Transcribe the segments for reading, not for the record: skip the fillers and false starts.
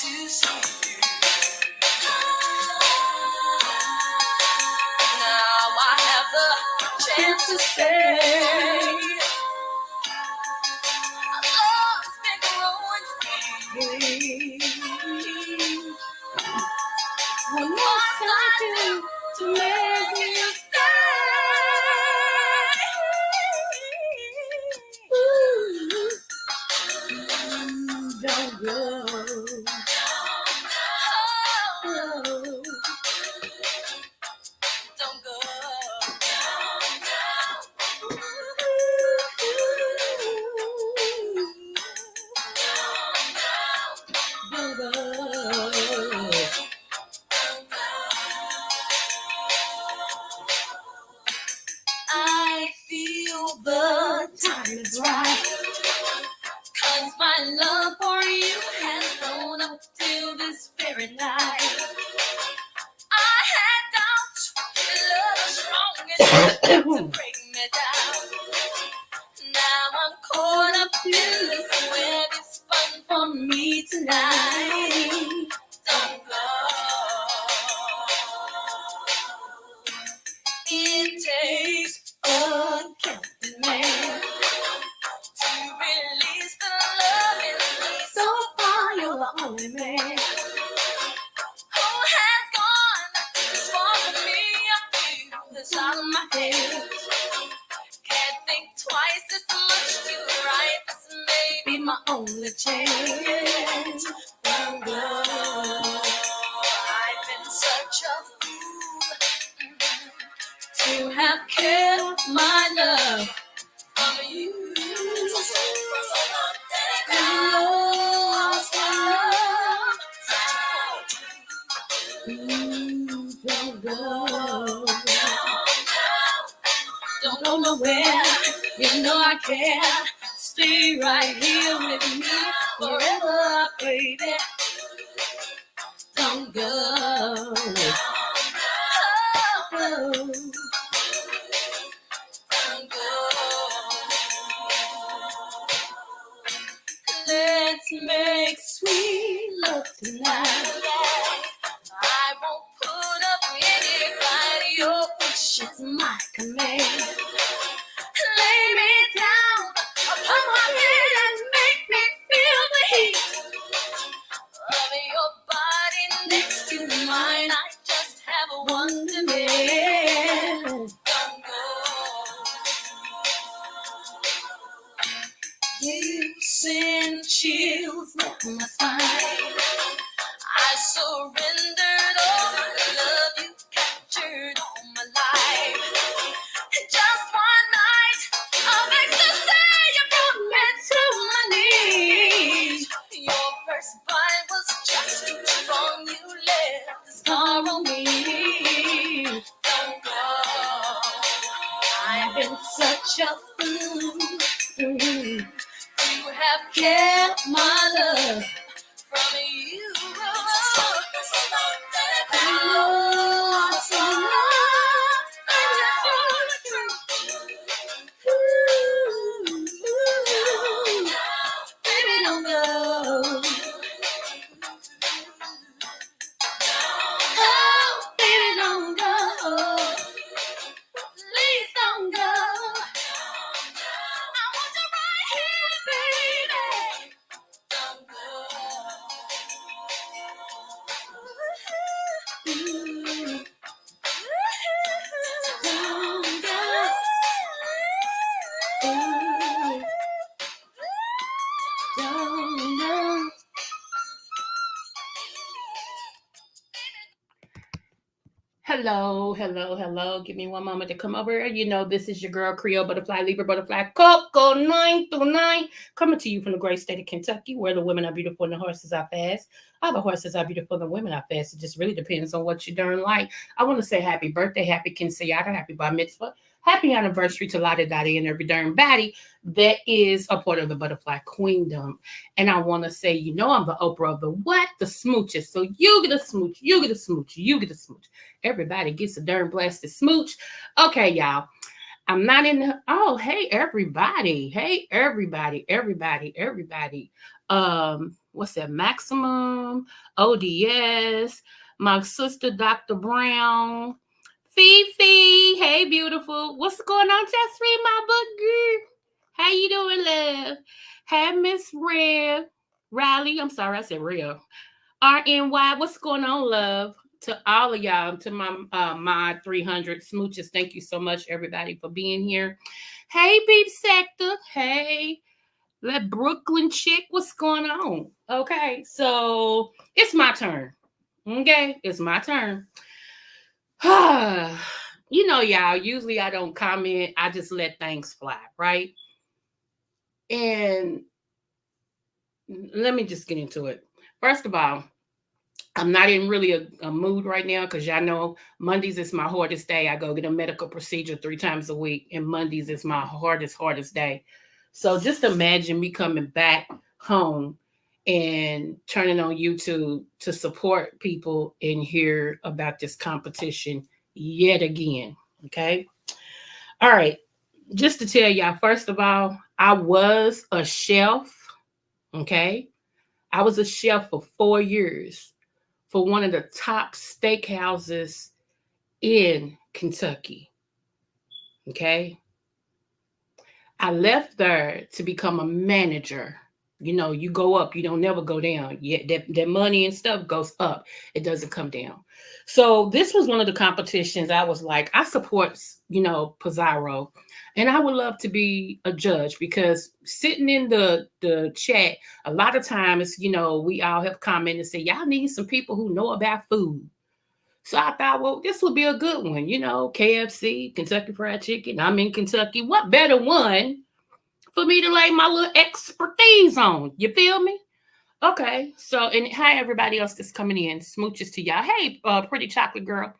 to see you. Now I have the chance to say, our love's been growing free. What must I do to make you stay? Don't go. Don't go. Don't go. I feel the time is right, 'cause my love for you has grown up till this very night. I had doubts that love was strong enough to break me down. Now I'm caught up in this web, it's fun for me tonight. Don't go. It takes a captain man to release the love in me. So far, you're the only man who has gone this far for me. I feel this out of my head. Can't think twice, this much to write. This may be my only chance. Don't go. I've been such a fool to have kept my love from you. Don't go. Don't go nowhere. You know I can't. Stay right here with me forever, baby. Don't go. Don't go. Let's make sweet love tonight. I won't put up any fight. Your wish is my command. Lay me down upon my bed and make me feel the heat of your body next to mine. I just have one demand. Don't go. You send chills up my spine. I surrendered all my love. You captured all my life. Just one night, I'll make you say you brought me to my knees. Your first bite was just too strong. You left the scar on me. Don't go. I've been such a fool to have kept my love from you. Baby, don't go. Oh, baby, don't go. Please don't go. I want you right here, baby. Don't go. Hello, hello, hello. Give me one moment to come over. You know, this is your girl, Creole Butterfly, Libra Butterfly, Coco 929, coming to you from the great state of Kentucky, where the women are beautiful and the horses are fast. All the horses are beautiful and the women are fast. It just really depends on what you darn like. I want to say happy birthday, happy quinceañera, happy bar mitzvah, happy anniversary to Lottie Dottie and every darn baddie that is a part of the butterfly queendom. And I want to say, you know, I'm the Oprah of the what? The smooches. So you get a smooch, you get a smooch, you get a smooch. Everybody gets a darn blasted smooch. Okay, y'all. I'm not in the, hey, everybody. Hey, everybody, everybody, everybody. what's that? Maximum, ODS, my sister Dr. Brown, Fifi. Hey, beautiful. What's going on? Just read my book, girl. How you doing, love? Hey, Miss Rev. Riley. I'm sorry, I said Rev. RNY. What's going on, love? To all of y'all, to my mod 300 smooches. Thank you so much, everybody, for being here. Hey, Beep Sector. Hey, that Brooklyn chick. What's going on? Okay, so it's my turn. Okay, it's my turn. You know, y'all, usually I don't comment, I just let things fly, right? And let me just get into it. First of all, I'm not in really a mood right now because y'all know Mondays is my hardest day. I go get a medical procedure 3 times a week, and Mondays is my hardest day. So just imagine me coming back home and turning on YouTube to support people and hear about this competition yet again. Okay. All right. Just to tell y'all, first of all, I was a chef. Okay. I was a chef for 4 years for one of the top steakhouses in Kentucky. Okay. I left there to become a manager. You know, you go up, you don't never go down. Yet that money and stuff goes up. It doesn't come down. So this was one of the competitions. I was like, I support, Pizarro. And I would love to be a judge because sitting in the chat, a lot of times, we all have commented and say, y'all need some people who know about food. So I thought, well, this would be a good one, KFC, Kentucky Fried Chicken. I'm in Kentucky. What better one for me to lay my little expertise on? You feel me? Okay. So, and hi, everybody else that's coming in. Smooches to y'all. Hey, pretty chocolate girl.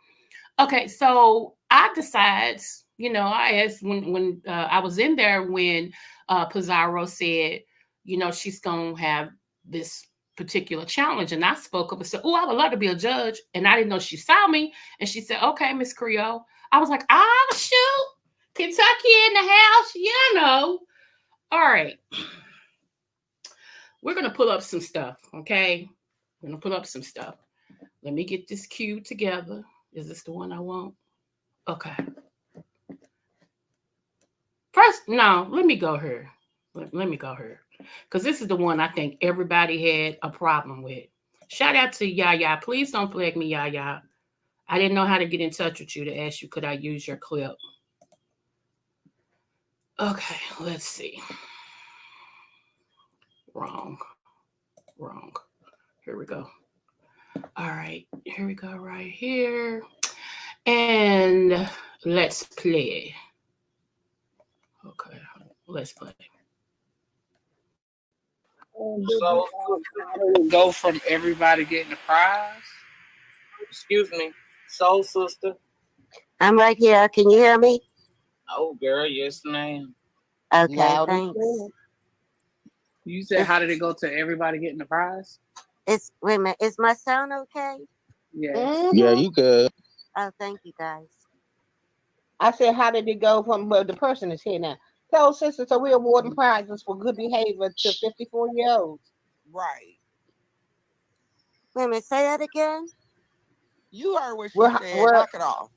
Okay. So I decided, I asked when I was in there when Pizarro said, she's going to have this particular challenge. And I spoke up and said, oh, I would love to be a judge. And I didn't know she saw me. And she said, okay, Miss Creole. I was like, oh, shoot. Kentucky in the house. All right. We're going to pull up some stuff. Okay. We're going to pull up some stuff. Let me get this cue together. Is this the one I want? Okay. First, no, let me go here. Let me go here. Because this is the one I think everybody had a problem with. Shout out to Yaya. Please don't flag me, Yaya. I didn't know how to get in touch with you to ask you, could I use your clip? Okay, let's see. Wrong. Here we go. All right, here we go right here. And let's play. Okay, let's play. So how did it go from everybody getting a prize? Excuse me, Soul Sister. I'm right here. Can you hear me? Oh, girl, yes, ma'am. Okay, Loud and thanks. clear. You said, how did it go to everybody getting a prize? Wait a minute. Is my sound okay? Yes. Mm-hmm. Yeah, you good. Oh, thank you guys. I said, how did it go from the person is here now? Soul Sister, so we're awarding prizes for good behavior to 54-year-olds. Right. Wait a minute. Say that again. You heard what she said. Knock it off.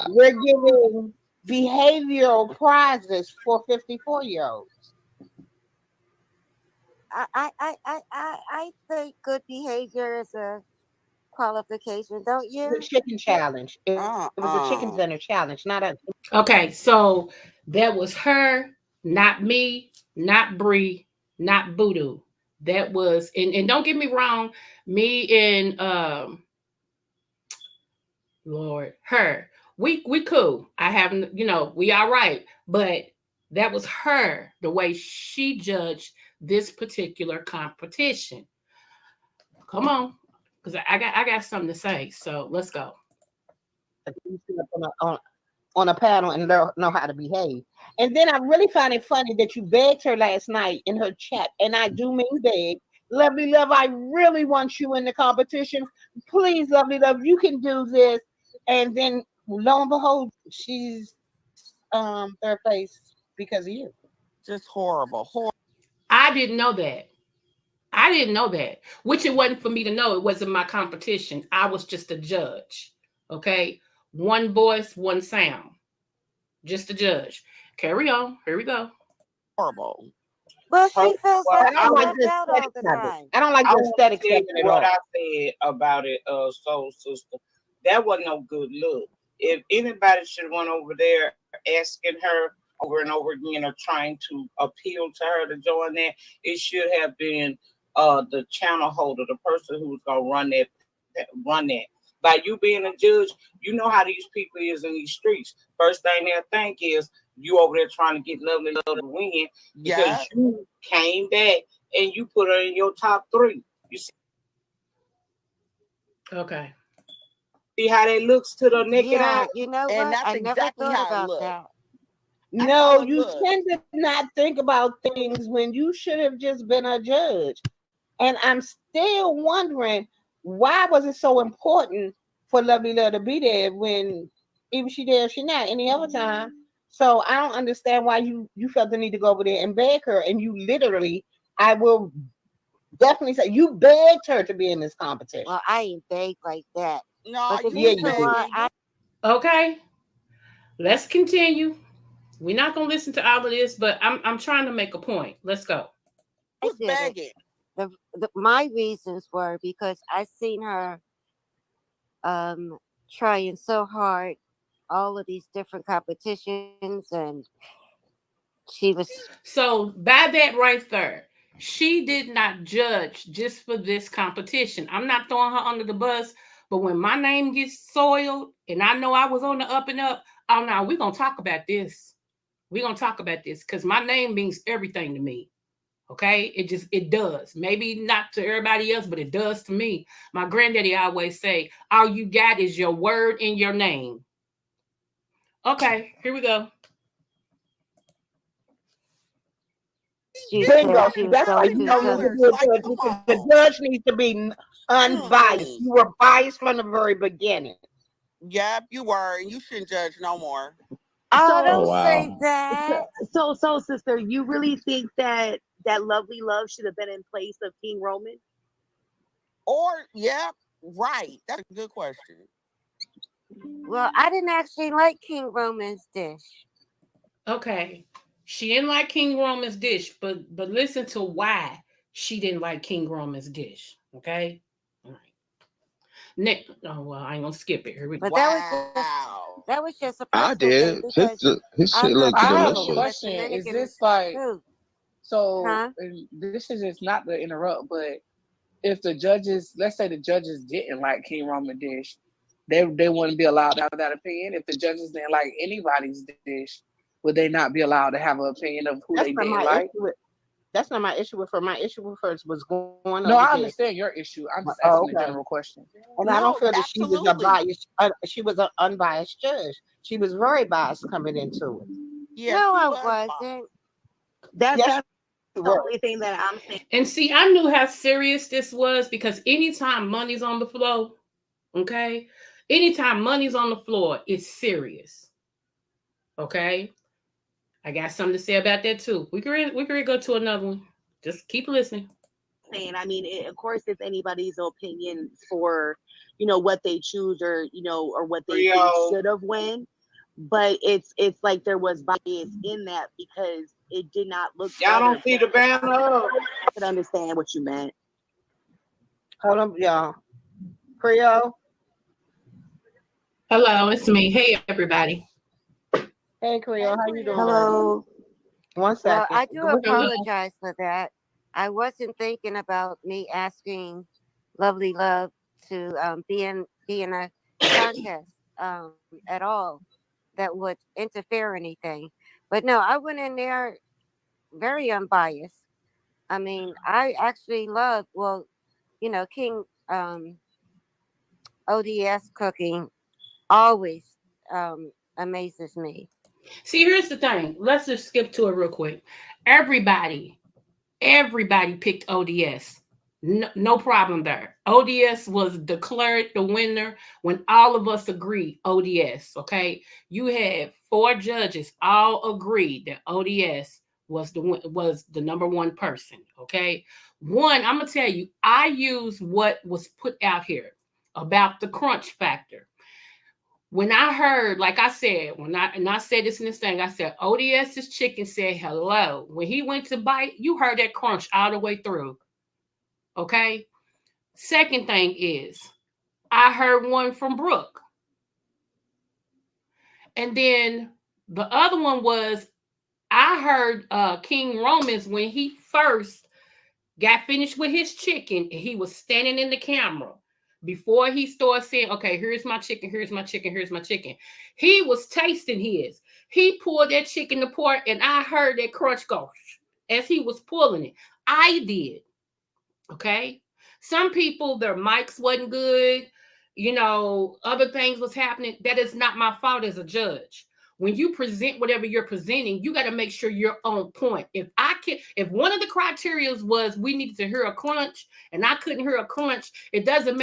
We're giving behavioral prizes for 54-year-olds. I think good behavior is a qualification, don't you? The chicken challenge. It was a chicken dinner challenge, not a. Okay, so that was her, not me, not Bree, not Voodoo. That was, and don't get me wrong, me and Lord, her. We cool. I haven't, we all right. But that was her, the way she judged this particular competition. Come on. Because I got something to say. So let's go. On a panel and know how to behave. And then I really find it funny that you begged her last night in her chat, and I do mean beg. Lovely Love, I really want you in the competition. Please, Lovely Love, you can do this. And then lo and behold, she's third place because of you. Just horrible. I didn't know that. I didn't know that, which it wasn't for me to know. It wasn't my competition. I was just a judge. Okay. One voice, one sound. Just a judge. Carry on. Here we go. Horrible. Well, Her, she feels well, like I she's don't I like want, left the out all aesthetics the of it. time. I don't like I the want to aesthetics tell of you it at what all. I said about it, Soul Sister. That wasn't no good look. If anybody should have went over there asking her over and over again or trying to appeal to her to join that, it should have been the channel holder, the person who was gonna run that. By you being a judge, you know how these people is in these streets. First thing they'll think is you over there trying to get Lovely Love to win because Yeah. you came back and you put her in your top three. You Okay. see how that looks to the naked eye? Yeah, you know And what? that's I never exactly thought how it about looked. that. That's how No, it you looked. tend to not think about things when you should have just been a judge. And I'm still wondering why was it so important for Lovely Love to be there when even she there, she not any other time. So I don't understand why you felt the need to go over there and beg her. And you literally, I will definitely say you begged her to be in this competition. Well, I ain't big like that. No, But the you Yeah, was you reason did. why begging. Okay. Let's continue. We're not gonna listen to all of this, but I'm trying to make a point. Let's go. You I was did it, begging. my reasons were because I seen her trying so hard all of these different competitions, and she was So by that right there, she did not judge just for this competition. I'm not throwing her under the bus, but when my name gets soiled and I know I was on the up and up, oh no, we're gonna talk about this. We're gonna talk about this because my name means everything to me. Okay, it does. Maybe not to everybody else, but it does to me. My granddaddy always say, "All you got is your word and your name." Okay, here we go. she said Bingo. she See, was that's why going you to don't need to some. $50. be a Like, judge come because the on. judge needs to be unbiased. Mm-mm. You were biased from the very beginning. Yep, you were. And you shouldn't judge no more. Oh, Oh don't So, say wow. that. so, sister, you really think that Lovely Love should have been in place of King Roman? Or, yep, right. That's a good question. Well, I didn't actually like King Roman's dish. Okay. She didn't like King Roman's dish, but listen to why she didn't like King Roman's dish. Okay? All right. Next, oh well, I ain't gonna skip it. Here we go. But Wow. that was just a I personal thing did. because His I shit love looked I King have a Roman, the delicious. question. Is Dominican this like food. so? Huh? And this is just not to interrupt, but if the judges, let's say the judges didn't like King Roman dish, they wouldn't be allowed to have that opinion. If the judges didn't like anybody's dish, would they not be allowed to have an opinion of who That's they not didn't my like? issue with. That's not my issue with her. My issue with her was going over No, I there. understand your issue. I'm just Oh, asking a okay. general question. And I don't No, feel that she was a absolutely. biased. She was an unbiased judge. She was very biased coming into it. Yeah, No, she I was wasn't. biased. Yes, That's she the was. only thing that I'm saying. And see, I knew how serious this was because anytime money's on the floor, okay, anytime money's on the floor, it's serious. Okay, I got something to say about that too. We can go to another one. Just keep listening. I mean, of course, it's anybody's opinion for what they choose or or what they think Creole. should have won. But it's like there was bias in that because it did not look Y'all better. don't see the banner up. I could understand what you meant. Hold on, y'all. Creole. Hello, it's me. Hey, everybody. Hey, Creole. Hey, How you doing? Creole. Hello. 1 second. Well, I do We're gonna. Hello. apologize for that. I wasn't thinking about me asking Lovely Love to be in a contest at all that would interfere or anything. But no, I went in there very unbiased. I mean, I actually love King ODS cooking always amazes me. See, here's the thing. Let's just skip to it real quick. Everybody, everybody picked ODS. No, no problem there. ODS was declared the winner when all of us agreed ODS. Okay, you had four judges all agreed that ODS was the number one person. Okay, one, I'm gonna tell you, I used what was put out here about the crunch factor. When I heard, like I said, I said this in this thing, I said ODS's chicken said hello. When he went to bite, you heard that crunch all the way through. Okay. Second thing is, I heard one from Brooke. And then the other one was, I heard King Romans when he first got finished with his chicken and he was standing in the camera before he started saying, okay, here's my chicken, here's my chicken, here's my chicken. He was tasting his. He pulled that chicken apart and I heard that crunch go as he was pulling it. I did. Okay. Some people, their mics wasn't good. Other things was happening. That is not my fault as a judge. When you present whatever you're presenting, you got to make sure you're on point. If one of the criteria was we needed to hear a crunch and I couldn't hear a crunch, it doesn't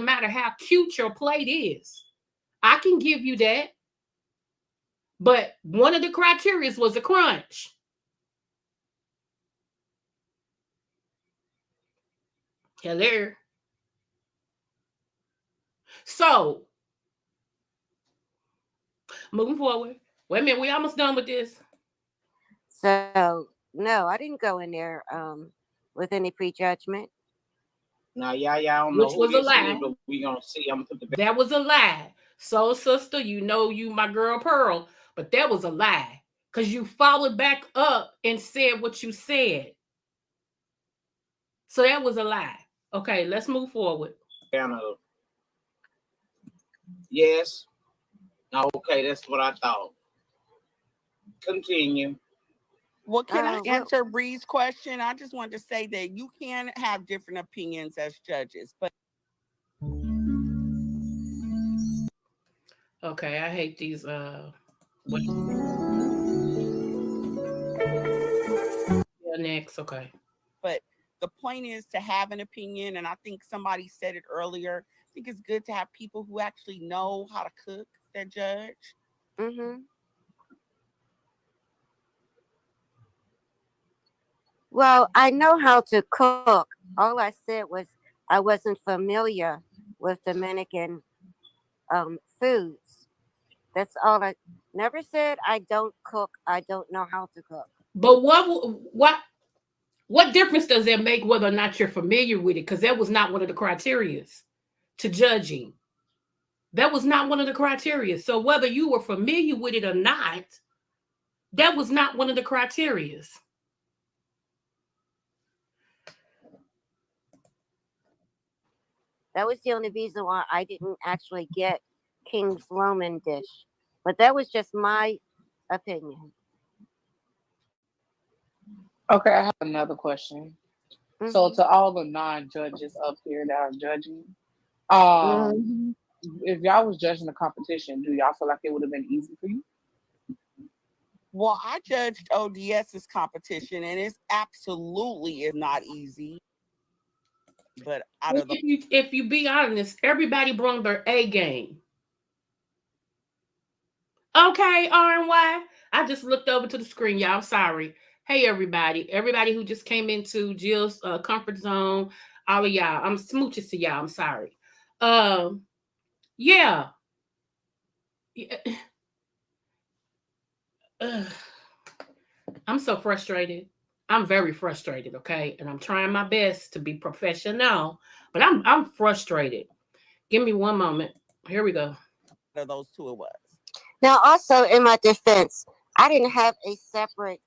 matter how cute your plate is. I can give you that. But one of the criteria was a crunch. Hello. So, moving forward. Wait a minute, we almost done with this. So no, I didn't go in there with any prejudgment. Now, y'all don't Which know who was a this is, lie. but we gonna see. I'm gonna put the That was a lie. So, sister, you my girl Pearl, but that was a lie. Because you followed back up and said what you said. So that was a lie. Okay, let's move forward. banner. Yes. Okay, that's what I thought. Continue. Well, can I Well, answer Bree's question? I just wanted to say that you can have different opinions as judges, but Okay, I hate these next, okay. but the point is to have an opinion, and I think somebody said it earlier. I think it's good to have people who actually know how to cook that judge. mm-hmm. Well, I know how to cook. All I said was I wasn't familiar with Dominican foods. That's all I never said. I don't cook. I don't know how to cook. But what difference does that make whether or not you're familiar with it? Because that was not one of the criterias to judging. That was not one of the criteria. So whether you were familiar with it or not, that was not one of the criterias. That was the only reason why I didn't actually get King's Roman dish. But that was just my opinion. Okay, I have another question. So Mm-hmm. to all the non-judges up here that are judging, um, Mhm. if y'all was judging the competition, do y'all feel like it would have been easy for you? Well, I judged ODS's competition, and it's absolutely is not easy. But out of the If you be honest, everybody brought their A game. Okay, RNY. I just looked over to the screen, y'all. I'm sorry. Hey, everybody who just came into Jill's comfort zone, all of y'all. I'm smooches to y'all. I'm sorry. Um, yeah. Yeah. Ugh. I'm so frustrated. I'm very frustrated, okay? And I'm trying my best to be professional, but I'm frustrated. Give me one moment. Here we go. of those two, it was. Now, also in my defense, I didn't have a separate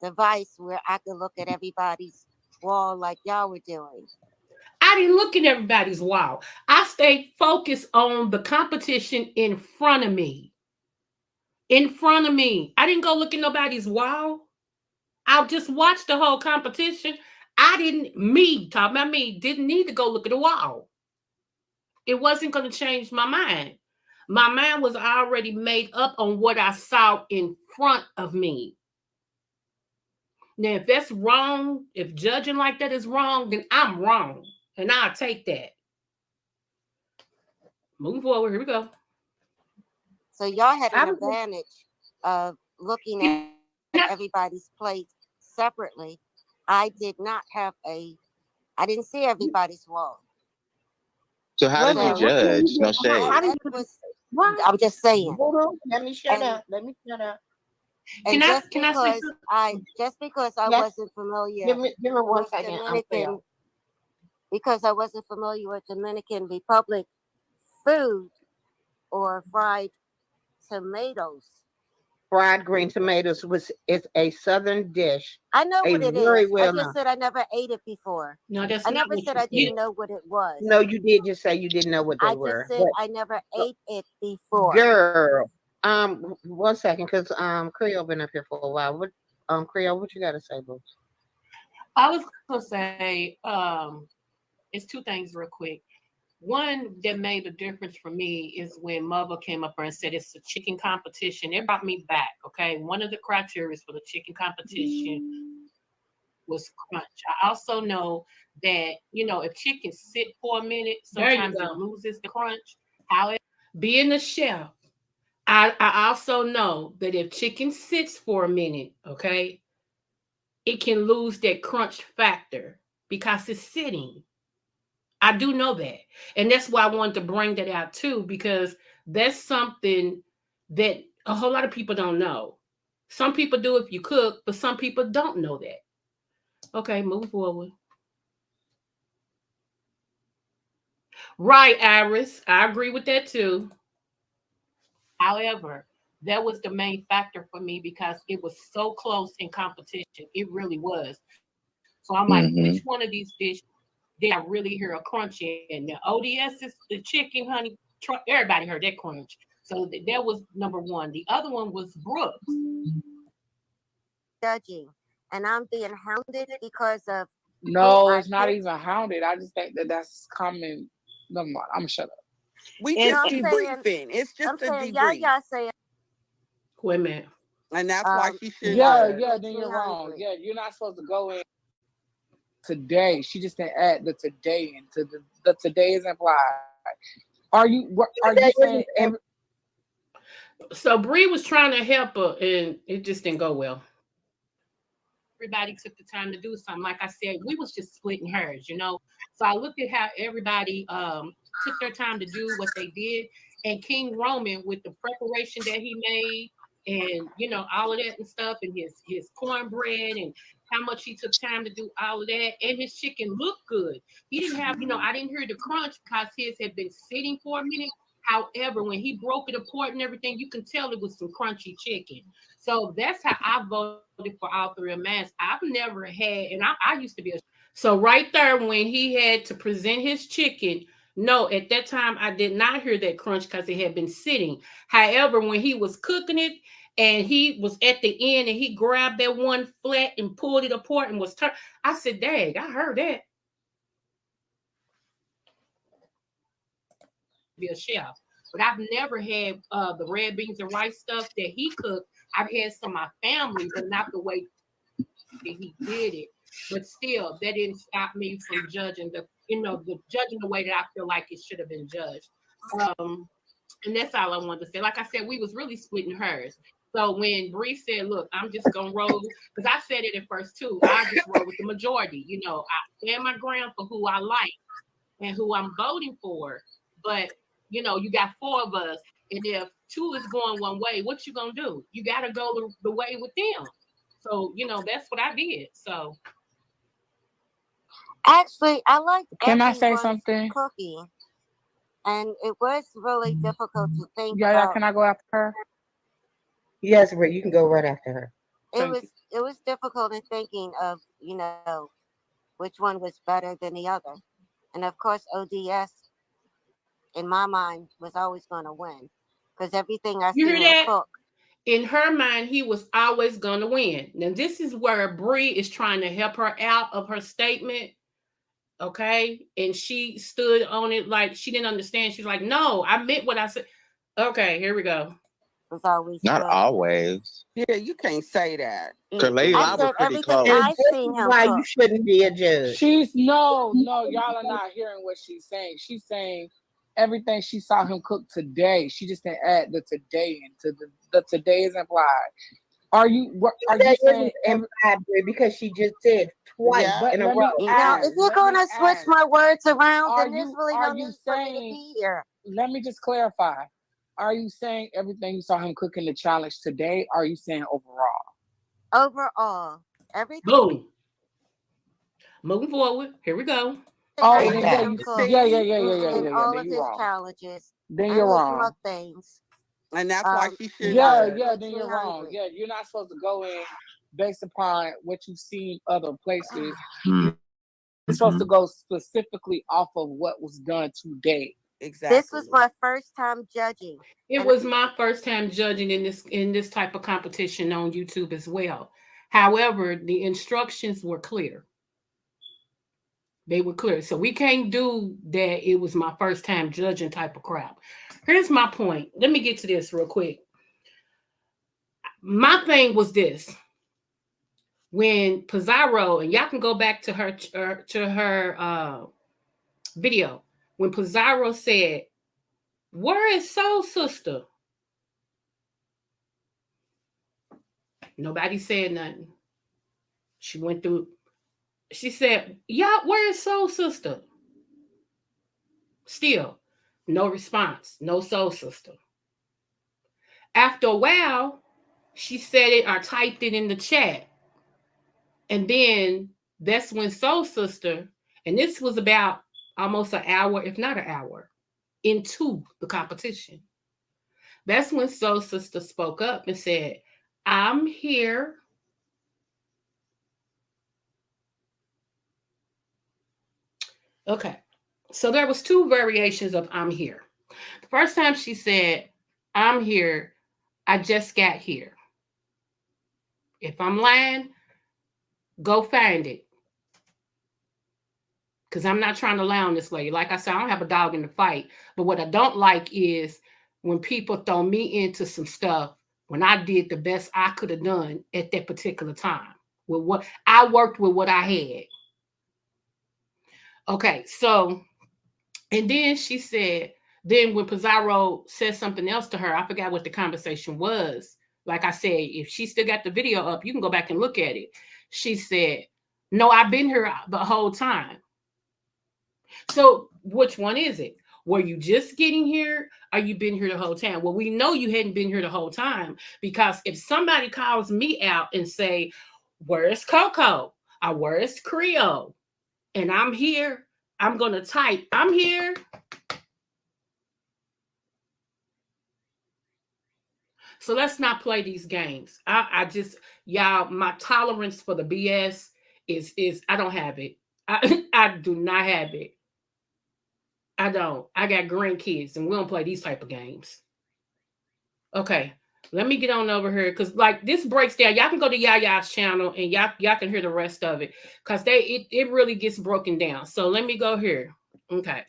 device where I could look at everybody's wall like y'all were doing. I didn't look at everybody's wall. I stayed focused on the competition in front of me. In front of me. I didn't go look at nobody's wall. I just watched the whole competition. Talking about me, didn't need to go look at the wall. It wasn't going to change my mind. My mind was already made up on what I saw in front of me. Now, if that's wrong, if judging like that is wrong, then I'm wrong. And I'll take that. Moving forward, here we go. So y'all had an I'm advantage of looking at everybody's plate separately. I did not have I didn't see everybody's wall. So how Wait a did you minute. So, judge? No How shade. do that you? was, What? I'm just saying. Hold on. Let me shut And up. Let me shut up. and Can I say just because I Yes. wasn't familiar Give me 1 with second. Dominican, because I wasn't familiar with Dominican Republic food or fried tomatoes. Fried green tomatoes is a southern dish. I know A what it very is. I well just known. said I never ate it before. No, that's I not never what said you I didn't know what it was. No, you did just say you didn't know what they I just were. said I never ate it before. Girl, 1 second, because Creole been up here for a while. What Creole, what you got to say, boo? I was gonna say, it's two things real quick. One that made a difference for me is when Mother came up here and said it's a chicken competition. It brought me back. Okay, one of the criteria for the chicken competition was crunch. I also know that if chicken sit for a minute, sometimes it loses the crunch. However, being a chef, I also know that if chicken sits for a minute, okay, it can lose that crunch factor because it's sitting. I do know that. And that's why I wanted to bring that out too, because that's something that a whole lot of people don't know. Some people do if you cook, but some people don't know that. Okay, move forward. Right, Iris. I agree with that too. However, that was the main factor for me because it was so close in competition. It really was. So I'm like, which one of these dishes did I really hear a crunch in? The ODS is the chicken, honey. Everybody heard that crunch. So that was number one. The other one was Brooks. Judging, and I'm being hounded because of who No, I it's not picked. even hounded. I just think that that's common. Never mind. I'm shut up. We No, just I'm saying, debriefing. It's I'm just a saying, debrief. y'all saying, Wait a minute. And that's why she shouldn't y'all Yeah, judge. yeah, makes then me you're wrong. hungry. Yeah, you're not supposed to go in today. She just didn't add the today into the today is implied. Are you saying every, So Bree was trying to help her, and it just didn't go well. Everybody took the time to do something. Like I said, we was just splitting hers. So I looked at how everybody took their time to do what they did. And King Roman with the preparation that he made and all of that and stuff and his cornbread and how much he took time to do all of that and his chicken looked good. He didn't have, I didn't hear the crunch because his had been sitting for a minute. However, when he broke it apart and everything, you can tell it was some crunchy chicken. So that's how I voted for all three of mine. I've never had, and I used to be a. So right there, when he had to present his chicken, no, at that time I did not hear that crunch because it had been sitting. However, when he was cooking it and he was at the end and he grabbed that one flat and pulled it apart and was turned, I said, "Dang, I heard that." Be a chef, but I've never had the red beans and rice stuff that he cooked. I've had some of my family, but not the way that he did it. But still, that didn't stop me from judging judging the way that I feel like it should have been judged. Um, and that's all I wanted to say. Like I said, we was really splitting hers. So when Bree said, "Look, I'm just gonna roll," because I said it at first too. I just roll with the majority. I stand my ground for who I like and who I'm voting for. But you got four of us, and if two is going one way, what you gonna do? You got to go the way with them. So that's what I did. So Actually, I liked can I say everyone's something? cooking, and it was really difficult to think Yeah, about. can I go after her? Yes, Rick, you can go right after her. It Thank was you. it was difficult in thinking of which one was better than the other, and of course ODS in my mind was always going to win because everything I you hear seen him that? cook. In her mind, he was always gonna win. Now this is where Bree is trying to help her out of her statement. Okay. And she stood on it like she didn't understand. She's like, "No, I meant what I said." Okay, here we go. Was always Not good. always. Yeah, you can't say that. Cause Lady I I was said pretty everything close. And I this seen is him why you cook. shouldn't be a judge. She's no, y'all are not hearing what she's saying. She's saying everything she saw him cook today. She just didn't add the today into the today is implied. Are you That saying isn't implied because she just said twice Yeah. in a let me row. Now, if ask, you're gonna switch my words around, are then there's you really are no you need for me to saying, be here. let me just clarify. Are you saying everything you saw him cooking the challenge today? Or are you saying overall? Overall, everything Boom. Moving forward. Here we go. Oh, I then seen yeah, him you cook See, in then all of you're his wrong. challenges Then and you're his wrong. mukbangs. and that's why she shouldn't Yeah, judge. yeah, Makes then me you're wrong. hungry. Yeah, you're not supposed to go in based upon what you've seen other places. You're supposed to go specifically off of what was done today. This was Exactly. my first time judging, It and was my first time judging in this type of competition on YouTube as well. However, the instructions were clear. They were clear. So we can't do that. It was my first time judging type of crap. Here's my point. Let me get to this real quick. My thing was this: when Pizarro, and y'all can go back to her video, when Pizarro said, "Where is Soul Sister?" Nobody said nothing. She went through. She said, "Yeah, where is Soul Sister?" Still, no response. No Soul Sister. After a while, she said it or typed it in the chat. And then that's when Soul Sister, and this was about almost an hour, if not an hour, into the competition. That's when Soul Sister spoke up and said, "I'm here." Okay. So there was two variations of "I'm here." The first time she said, "I'm here, I just got here." If I'm lying, go find it. Because I'm not trying to lie on this lady. Like I said, I don't have a dog in the fight. But what I don't like is when people throw me into some stuff when I did the best I could have done at that particular time. With what I worked with what I had. Okay, so and then she said, then when Pizarro said something else to her, I forgot what the conversation was. Like I said, if she still got the video up, you can go back and look at it. She said, "No, I've been here the whole time." So which one is it? Were you just getting here or you been here the whole time? Well, we know you hadn't been here the whole time because if somebody calls me out and say, "Where's Coco?" or "Where's Creole?" and I'm here, I'm going to type, "I'm here." So let's not play these games. I just, y'all, my tolerance for the BS is I don't have it. I do not have it. I don't. I got grandkids and we don't play these type of games. Okay. Let me get on over here because like this breaks down. Y'all can go to Yaya's channel and y'all can hear the rest of it because it really gets broken down. So let me go here. Okay.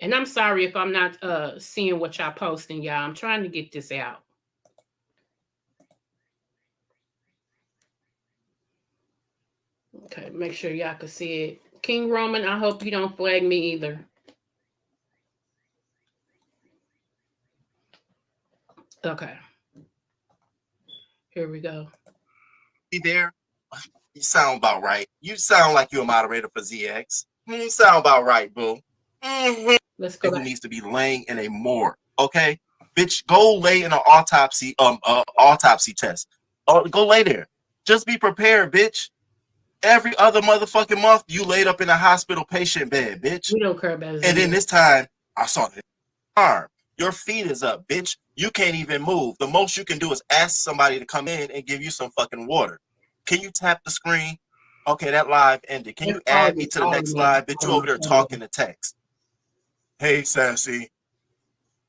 And I'm sorry if I'm not seeing what y'all posting, y'all. I'm trying to get this out. Okay, make sure y'all can see it. King Roman, I hope you don't flag me either. Okay. Here we go. Be there. You sound about right. You sound like you're a moderator for ZX. You sound about right, boo. Mm-hmm. Let's go. Who needs to be laying in a morgue? Okay, bitch, go lay in an autopsy test. Go lay there. Just be prepared, bitch. Every other motherfucking month, you laid up in a hospital patient bed, bitch. We don't care about ZX. And then this time, I saw the arm. Your feet is up, bitch. You can't even move. The most you can do is ask somebody to come in and give you some fucking water. Can you tap the screen? Okay, that live ended. Can you add me to the next live? Bitch, you over there talking to text. Hey, Sassy.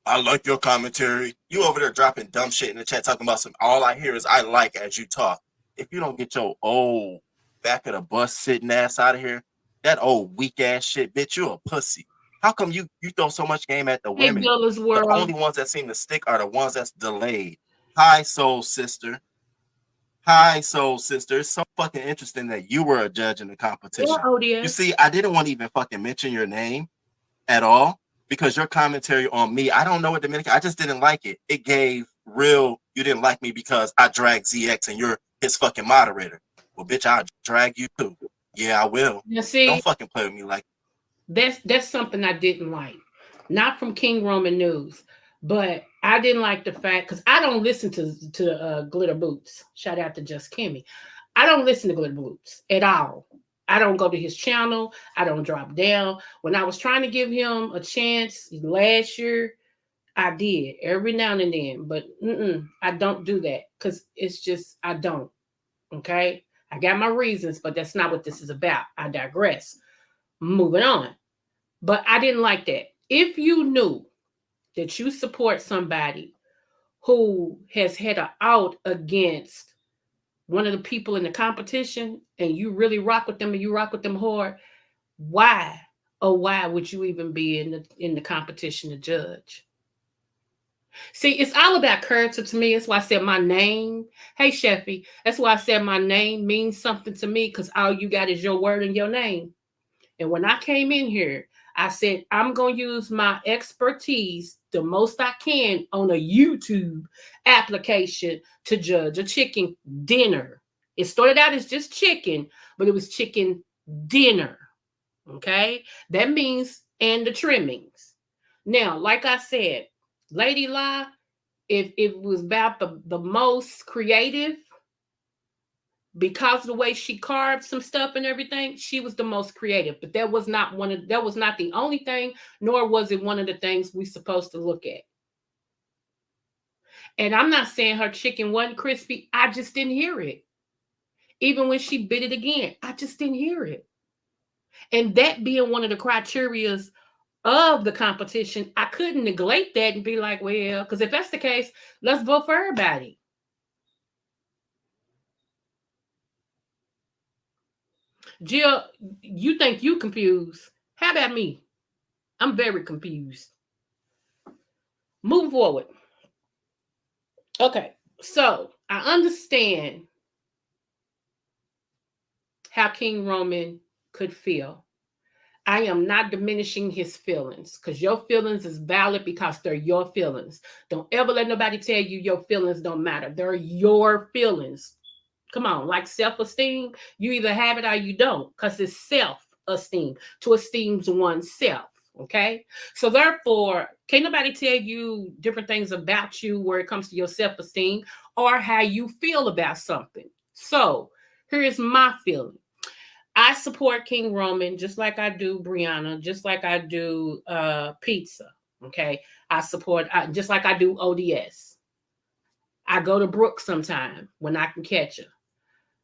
I like your commentary. You over there dropping dumb shit in the chat talking about some. All I hear is I like as you talk. If you don't get your old back of the bus sitting ass out of here, that old weak ass shit, bitch, you a pussy. How come you throw so much game at the women? The only ones that seem to stick are the ones that's delayed. Hi, soul sister. Hi, soul sister. It's so fucking interesting that you were a judge in the competition. Yeah, you see, I didn't want to even fucking mention your name at all because your commentary on me, I don't know what Dominican, I just didn't like it. It gave real, you didn't like me because I dragged ZX and you're his fucking moderator. Well, bitch, I'll drag you too. Yeah, I will. Now, see, Don't fucking play with me like that's something I didn't like. Not from King Roman News, but I didn't like the fact because I don't listen to Glitter Boots. Shout out to Just Kimmy. I don't listen to Glitter Boots at all. I don't go to his channel. I don't drop down. When I was trying to give him a chance last year, I did every now and then, but I don't do that because it's just I don't. Okay, I got my reasons, but that's not what this is about. I digress. Moving on. But I didn't like that. If you knew that you support somebody who has had an out against one of the people in the competition and you really rock with them and you rock with them hard, why, oh why would you even be in the competition to judge? See, it's all about character to me. That's why I said my name. Hey, Sheffy, that's why I said my name means something to me because all you got is your word and your name. And when I came in here, I said, I'm going to use my expertise the most I can on a YouTube application to judge a chicken dinner. It started out as just chicken, but it was chicken dinner. Okay? That means, and the trimmings. Now, like I said, Lady La, if it was about the most creative, because of the way she carved some stuff and everything, she was the most creative. But that was not the only thing, nor was it one of the things we supposed to look at. And I'm not saying her chicken wasn't crispy. I just didn't hear it. Even when she bit it again, I just didn't hear it. And that being one of the criterias of the competition, I couldn't neglect that and be like, well, because if that's the case, let's vote for everybody. Jill, you think you confused. How about me? I'm very confused. Moving forward. Okay, so I understand how King Roman could feel. I am not diminishing his feelings because your feelings is valid because they're your feelings. Don't ever let nobody tell you your feelings don't matter. They're your feelings. Come on, like self-esteem, you either have it or you don't because it's self-esteem. To esteem oneself. Okay, so therefore, can't nobody tell you different things about you where it comes to your self-esteem or how you feel about something. So here's my feeling. I support King Roman just like I do Brianna, just like I do Pizza. Okay, I support just like I do ODS. I go to Brooke sometime when I can catch her.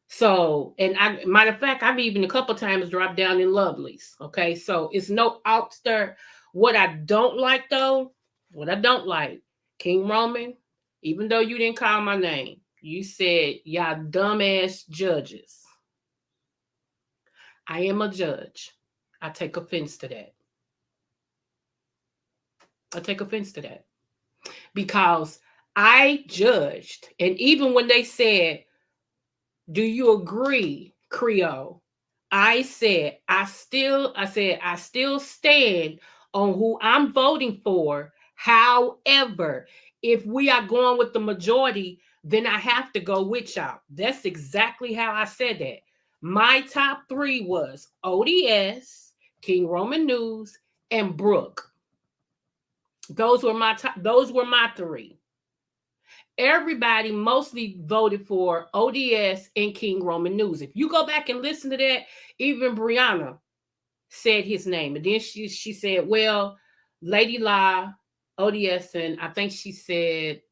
So, and I, matter of fact, I've even a couple times dropped down in Lovely's. Okay, so it's no outster. What I don't like though, what I don't like, King Roman, even though you didn't call my name, you said y'all dumbass judges. I am a judge. I take offense to that. I take offense to that because I judged, and even when they said, do you agree, Creole? I said, I still stand on who I'm voting for. However, if we are going with the majority, then I have to go with y'all. That's exactly how I said that. My top three was ODS, King Roman News, and Brooke. Those were my three. Everybody mostly voted for ODS and King Roman News. If you go back and listen to that, even Brianna said his name. And then she said, well, Lady La, ODS, and I think she said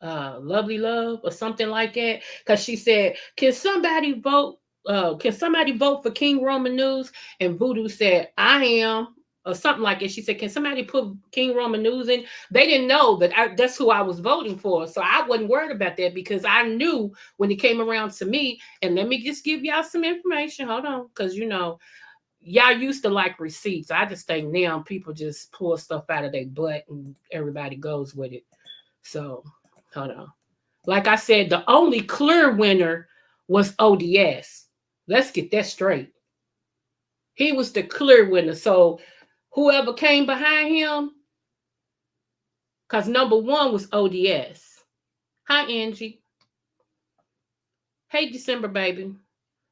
Lovely Love or something like that. Because she said, can somebody vote for King Roman News? And Voodoo said, I am. Or something like it. She said, can somebody put King Roman News in? They didn't know that that's who I was voting for. So I wasn't worried about that because I knew when it came around to me. And let me just give y'all some information. Hold on. Because, y'all used to like receipts. I just think now people just pull stuff out of their butt and everybody goes with it. So, hold on. Like I said, the only clear winner was ODS. Let's get that straight. He was the clear winner. So, whoever came behind him, because number one was ODS. Hi, Angie. Hey, December, baby.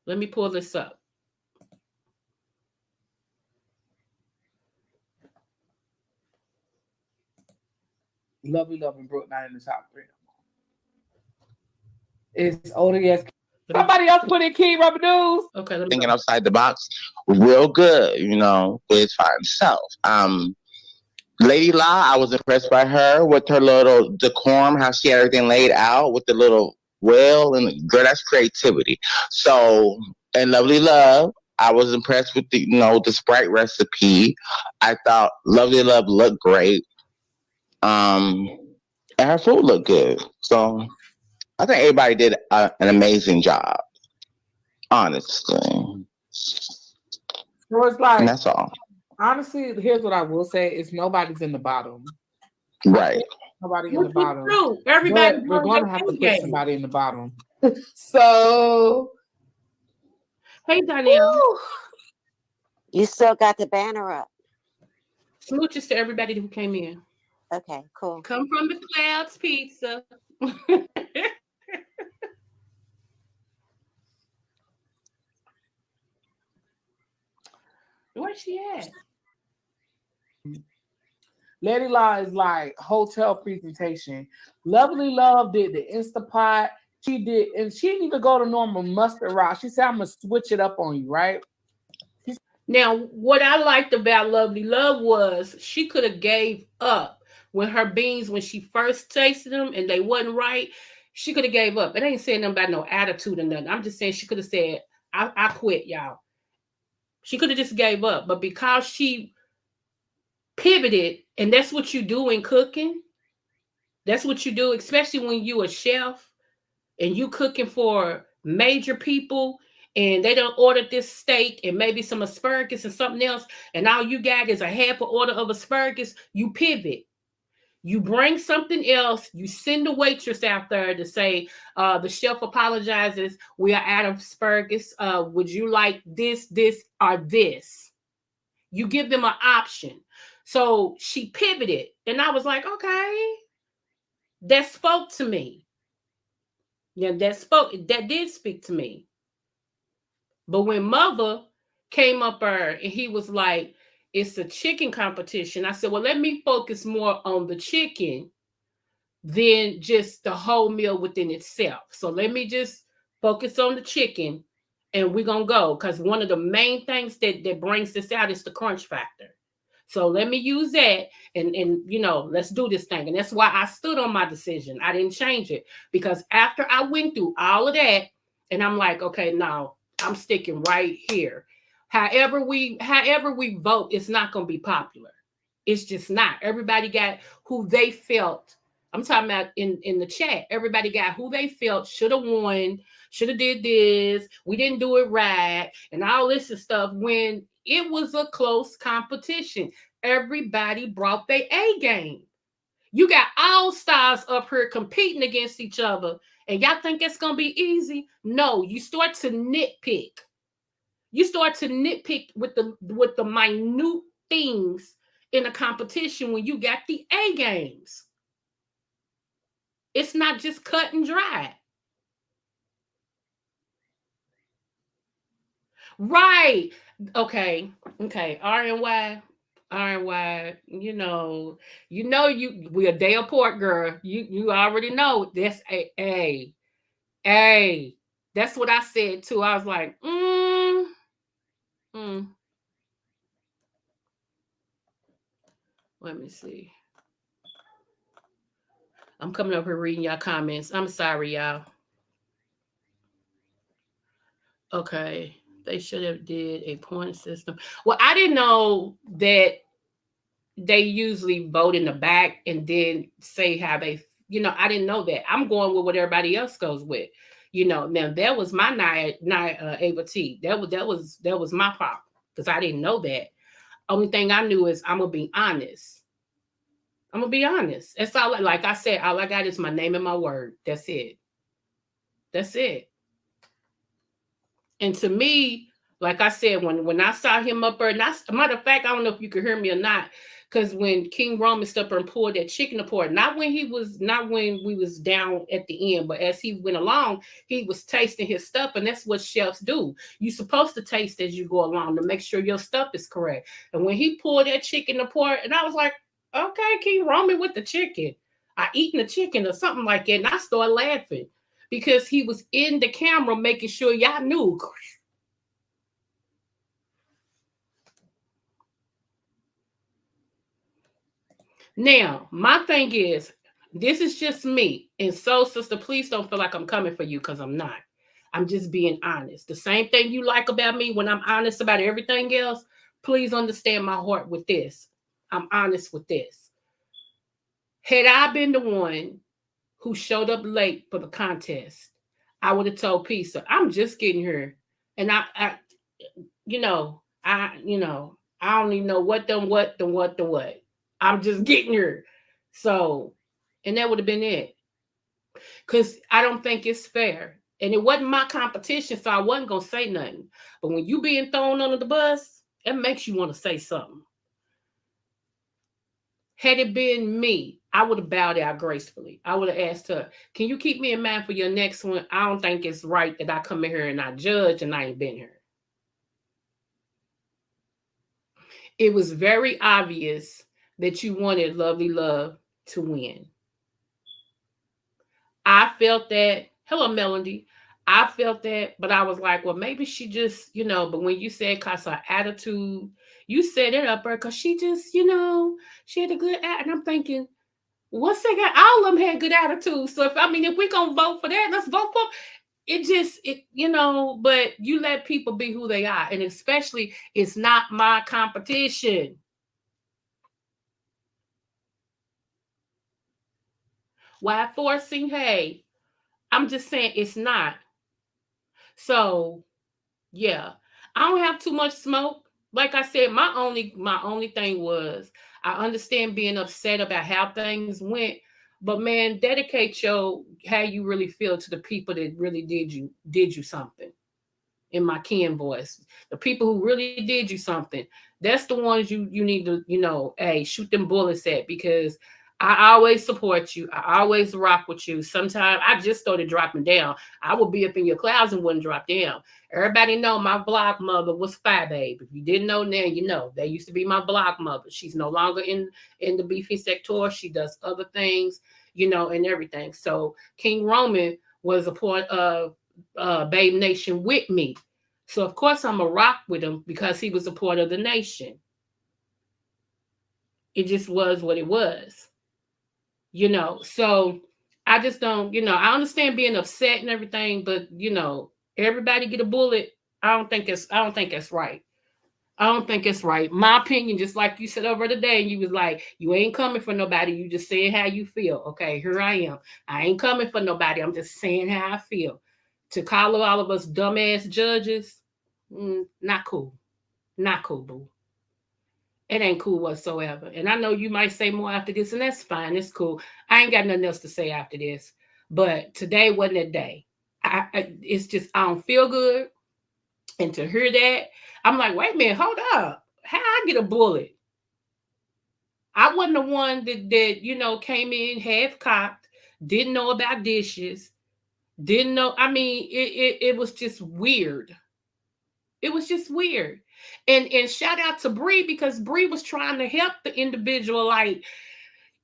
Let me pull this up. Lovely Love and Brooke not in the top 3. It's ODS. Somebody else put in King Rubber News. Okay, let me Thinking outside the box, real good, you know, with its fine self. Lady La, I was impressed by her with her little decorum, how she had everything laid out with the little well, and girl, that's creativity. So, and Lovely Love, I was impressed with the, you know, the Sprite recipe. I thought Lovely Love looked great. And her food looked good. So I think everybody did an amazing job, honestly. So it's And like, that's all. honestly, here's what I will say: is nobody's in the bottom. Right. Nobody in the bottom. true. Everybody But we're going gonna have to to put somebody in the bottom. So, hey, Danielle. woo. You still got the banner up. Smooches to everybody who came in. Okay, cool. Come from the clouds, pizza. Where's she at? Lady La is like hotel presentation. Lovely Love did the Instapot. She did, and she didn't even go to normal mustard rock. She said, "I'm gonna switch it up on you, right?" Now, what I liked about Lovely Love was she could have gave up when her beans, when she first tasted them and they wasn't right. She could have gave up. It ain't saying nothing about no attitude or nothing. I'm just saying she could have said, I quit, y'all. She could have just gave up. But because she pivoted, and that's what you do in cooking. That's what you do, especially when you a chef and you cooking for major people and they don't order this steak and maybe some asparagus and something else, and all you got is a half an order of asparagus, you pivot. You bring something else, you send the waitress out there to say, the chef apologizes, we are out of asparagus. Would you like this, or this? You give them an option. So she pivoted, and I was like, okay, that spoke to me. Yeah, that did speak to me. But when Mother came up there and he was like, it's a chicken competition, I said, well, let me focus more on the chicken than just the whole meal within itself. So let me just focus on the chicken and we're going to go. Because one of the main things that brings this out is the crunch factor. So let me use that and you know, let's do this thing. And that's why I stood on my decision. I didn't change it because after I went through all of that and I'm like, okay, no, I'm sticking right here. However we vote, it's not going to be popular. It's just not. Everybody got who they felt. I'm talking about in the chat. Everybody got who they felt should have won, should have did this. We didn't do it right, and all this and stuff. When it was a close competition, everybody brought their A game. You got all stars up here competing against each other, and y'all think it's gonna be easy? No, you start to nitpick. You start to nitpick with the minute things in a competition when you got the A games. It's not just cut and dry. Right. Okay. RNY. RNY. We a day apart, girl. You already know that's a. That's what I said too. I was like, Let me see. I'm coming up here reading y'all comments. I'm sorry, y'all. Okay. They should have did a point system. Well, I didn't know that they usually vote in the back and then say how they, I didn't know that. I'm going with what everybody else goes with. Now that was my Ava T. That was my problem because I didn't know that. Only thing I knew is I'm gonna be honest. I'm gonna be honest. That's all. Like I said, all I got is my name and my word. That's it. That's it. And to me, Like I said, when I saw him up there, and matter of fact, I don't know if you could hear me or not, because when King Roman stepped up and poured that chicken apart, not when we was down at the end, but as he went along, he was tasting his stuff, and that's what chefs do. You're supposed to taste as you go along to make sure your stuff is correct. And when he poured that chicken apart, and I was like, okay, King Roman with the chicken. I eating the chicken or something like that, and I started laughing because he was in the camera making sure y'all knew. Now, my thing is, this is just me. And so, sister, please don't feel like I'm coming for you because I'm not. I'm just being honest. The same thing you like about me when I'm honest about everything else, please understand my heart with this. I'm honest with this. Had I been the one who showed up late for the contest, I would have told Pisa, I'm just getting here. And I I don't even know what. I'm just getting here. So, and that would have been it. Because I don't think it's fair. And it wasn't my competition, so I wasn't going to say nothing. But when you being thrown under the bus, it makes you want to say something. Had it been me, I would have bowed out gracefully. I would have asked her, can you keep me in mind for your next one? I don't think it's right that I come in here and I judge and I ain't been here. It was very obvious that you wanted Lovely Love to win. I felt that. Hello, Melody. I felt that, but I was like, well, maybe she just, but when you said cause her attitude, you set it up her because she just, she had a good attitude. And I'm thinking, what's that? All of them had good attitude. So if we're gonna vote for that, let's vote for it. But you let people be who they are. And especially it's not my competition. Why forcing? Hey, I'm just saying it's not. So yeah, I don't have too much smoke. Like I said, my only thing was I understand being upset about how things went, but man, dedicate your how you really feel to the people that really did you something. In my Ken voice, the people who really did you something, that's the ones you need to, hey, shoot them bullets at, because I always support you. I always rock with you. Sometimes I just started dropping down. I would be up in your clouds and wouldn't drop down. Everybody know my block mother was Fire Babe. If you didn't know now, you know. That used to be my block mother. She's no longer in the beefy sector. She does other things, and everything. So King Roman was a part of Babe Nation with me. So of course I'm a rock with him because he was a part of the nation. It just was what it was. So I just don't, I understand being upset and everything, but everybody get a bullet. I don't think it's right. I don't think it's right. My opinion, just like you said over the day, and you was like, you ain't coming for nobody. You just saying how you feel. Okay, here I am. I ain't coming for nobody. I'm just saying how I feel. To call all of us dumbass judges, not cool. Not cool, boo. It ain't cool whatsoever. And I know you might say more after this, and that's fine. It's cool. I ain't got nothing else to say after this. But today wasn't that day. It's just, I don't feel good. And to hear that, I'm like, wait a minute, hold up. How I get a bullet? I wasn't the one that came in half cocked, didn't know about dishes, didn't know. It was just weird. It was just weird. And shout out to Bree, because Bree was trying to help the individual, like,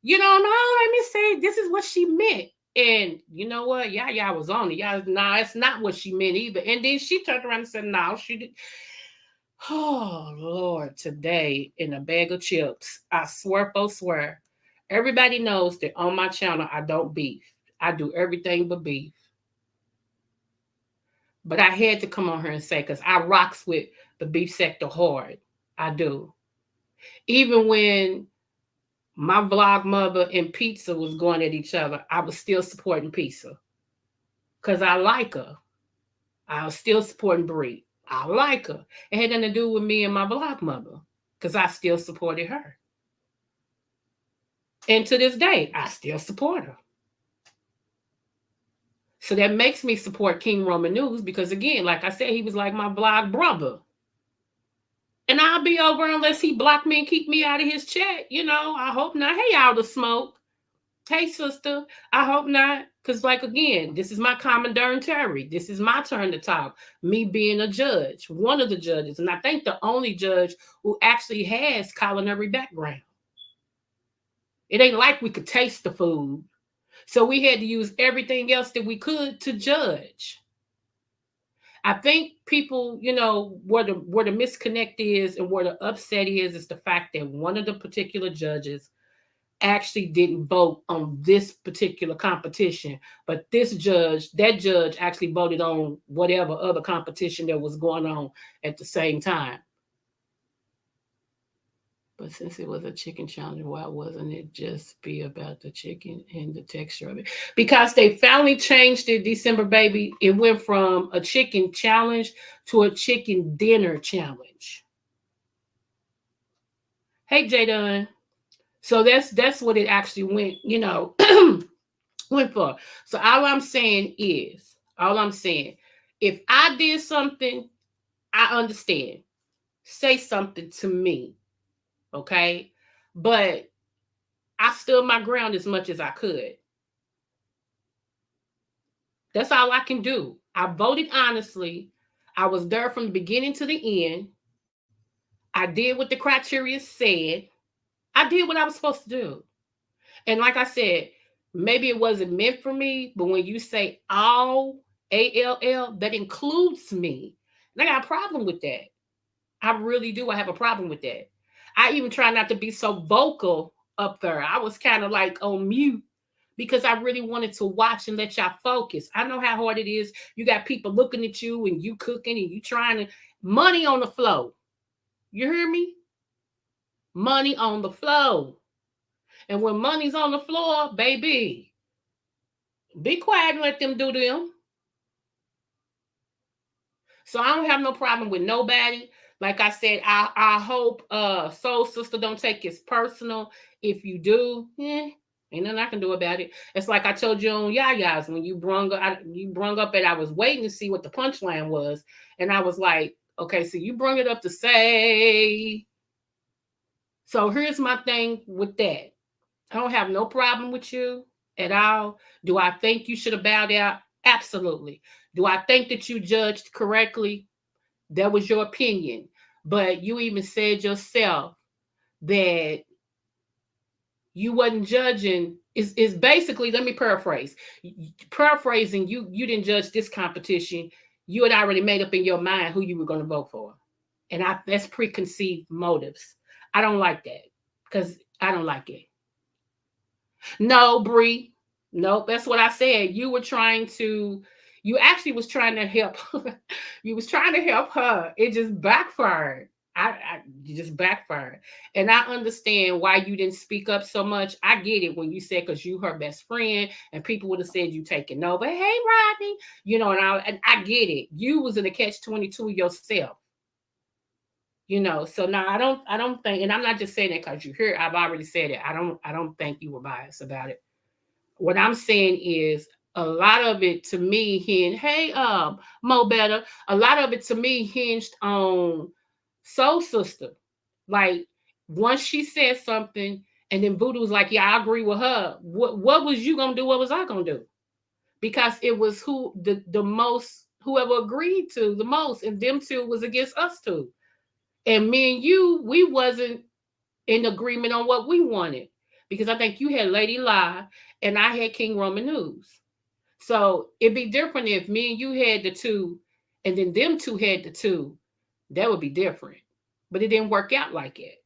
no, let me say this is what she meant. And you know what? Yeah, I was on it. Yeah, nah, it's not what she meant either. And then she turned around and said, no, she did. Oh Lord, today in a bag of chips. I swear. Everybody knows that on my channel I don't beef. I do everything but beef. But I had to come on here and say, because I rocks with the beef sector hard. I do. Even when my vlog mother and Pizza was going at each other, I was still supporting Pizza. Because I like her. I was still supporting Brie. I like her. It had nothing to do with me and my vlog mother. Because I still supported her. And to this day, I still support her. So that makes me support King Roman News because, again, like I said, he was like my blog brother. And I'll be over unless he block me and keep me out of his chat. You know, I hope not. Hey, all the smoke. Hey, sister. I hope not. Because, like, again, this is my Commandant Terry. This is my turn to talk. Me being a judge, one of the judges. And I think the only judge who actually has culinary background. It ain't like we could taste the food. So we had to use everything else that we could to judge. I think people, you know, where the misconnect is and where the upset is the fact that one of the particular judges actually didn't vote on this particular competition, but that judge actually voted on whatever other competition that was going on at the same time. But since it was a chicken challenge, why wasn't it just be about the chicken and the texture of it? Because they finally changed it, December baby. It went from a chicken challenge to a chicken dinner challenge. Hey, Jadon. So that's what it actually went, you know, went for. So all I'm saying, if I did something, I understand. Say something to me, okay? But I stood my ground as much as I could. That's all I can do. I voted honestly. I was there from the beginning to the end. I did what the criteria said. I did what I was supposed to do. And like I said, maybe it wasn't meant for me, but when you say all, ALL, that includes me. And I got a problem with that. I really do. I have a problem with that. I even try not to be so vocal up there. I was kind of like on mute because I really wanted to watch and let y'all focus. I know how hard it is. You got people looking at you and you cooking and you trying to, money on the flow. You hear me? Money on the flow. And when money's on the floor, baby, be quiet and let them do them. So I don't have no problem with nobody. Like I said, I hope Soul Sister don't take it personal. If you do, ain't nothing I can do about it. It's like I told you on Yaya's when you brung up and I was waiting to see what the punchline was. And I was like, okay, so you brung it up to say. So here's my thing with that. I don't have no problem with you at all. Do I think you should have bowed out? Absolutely. Do I think that you judged correctly? That was your opinion. But you even said yourself that you wasn't judging. Is basically, let me paraphrase. Paraphrasing, you didn't judge this competition. You had already made up in your mind who you were going to vote for. And that's preconceived motives. I don't like that because I don't like it. No, Bree. Nope, that's what I said. You actually was trying to help. You was trying to help her. It just backfired. You just backfired. And I understand why you didn't speak up so much. I get it when you said because you her best friend and people would have said you taking over. Hey, Rodney, and I get it. You was in a catch-22 yourself. So now I don't think, and I'm not just saying that because you're here. I've already said it. I don't think you were biased about it. What I'm saying is a lot of it to me Mo Better, a lot of it to me hinged on Soul Sister. Like once she said something and then Voodoo was like, yeah, I agree with her. What was you gonna do? What was I gonna do? Because it was whoever agreed to the most, and them two was against us two. And me and you, we wasn't in agreement on what we wanted. Because I think you had Lady Lie and I had King Roman News. So it'd be different if me and you had the two and then them two had the two. That would be different. But it didn't work out like it.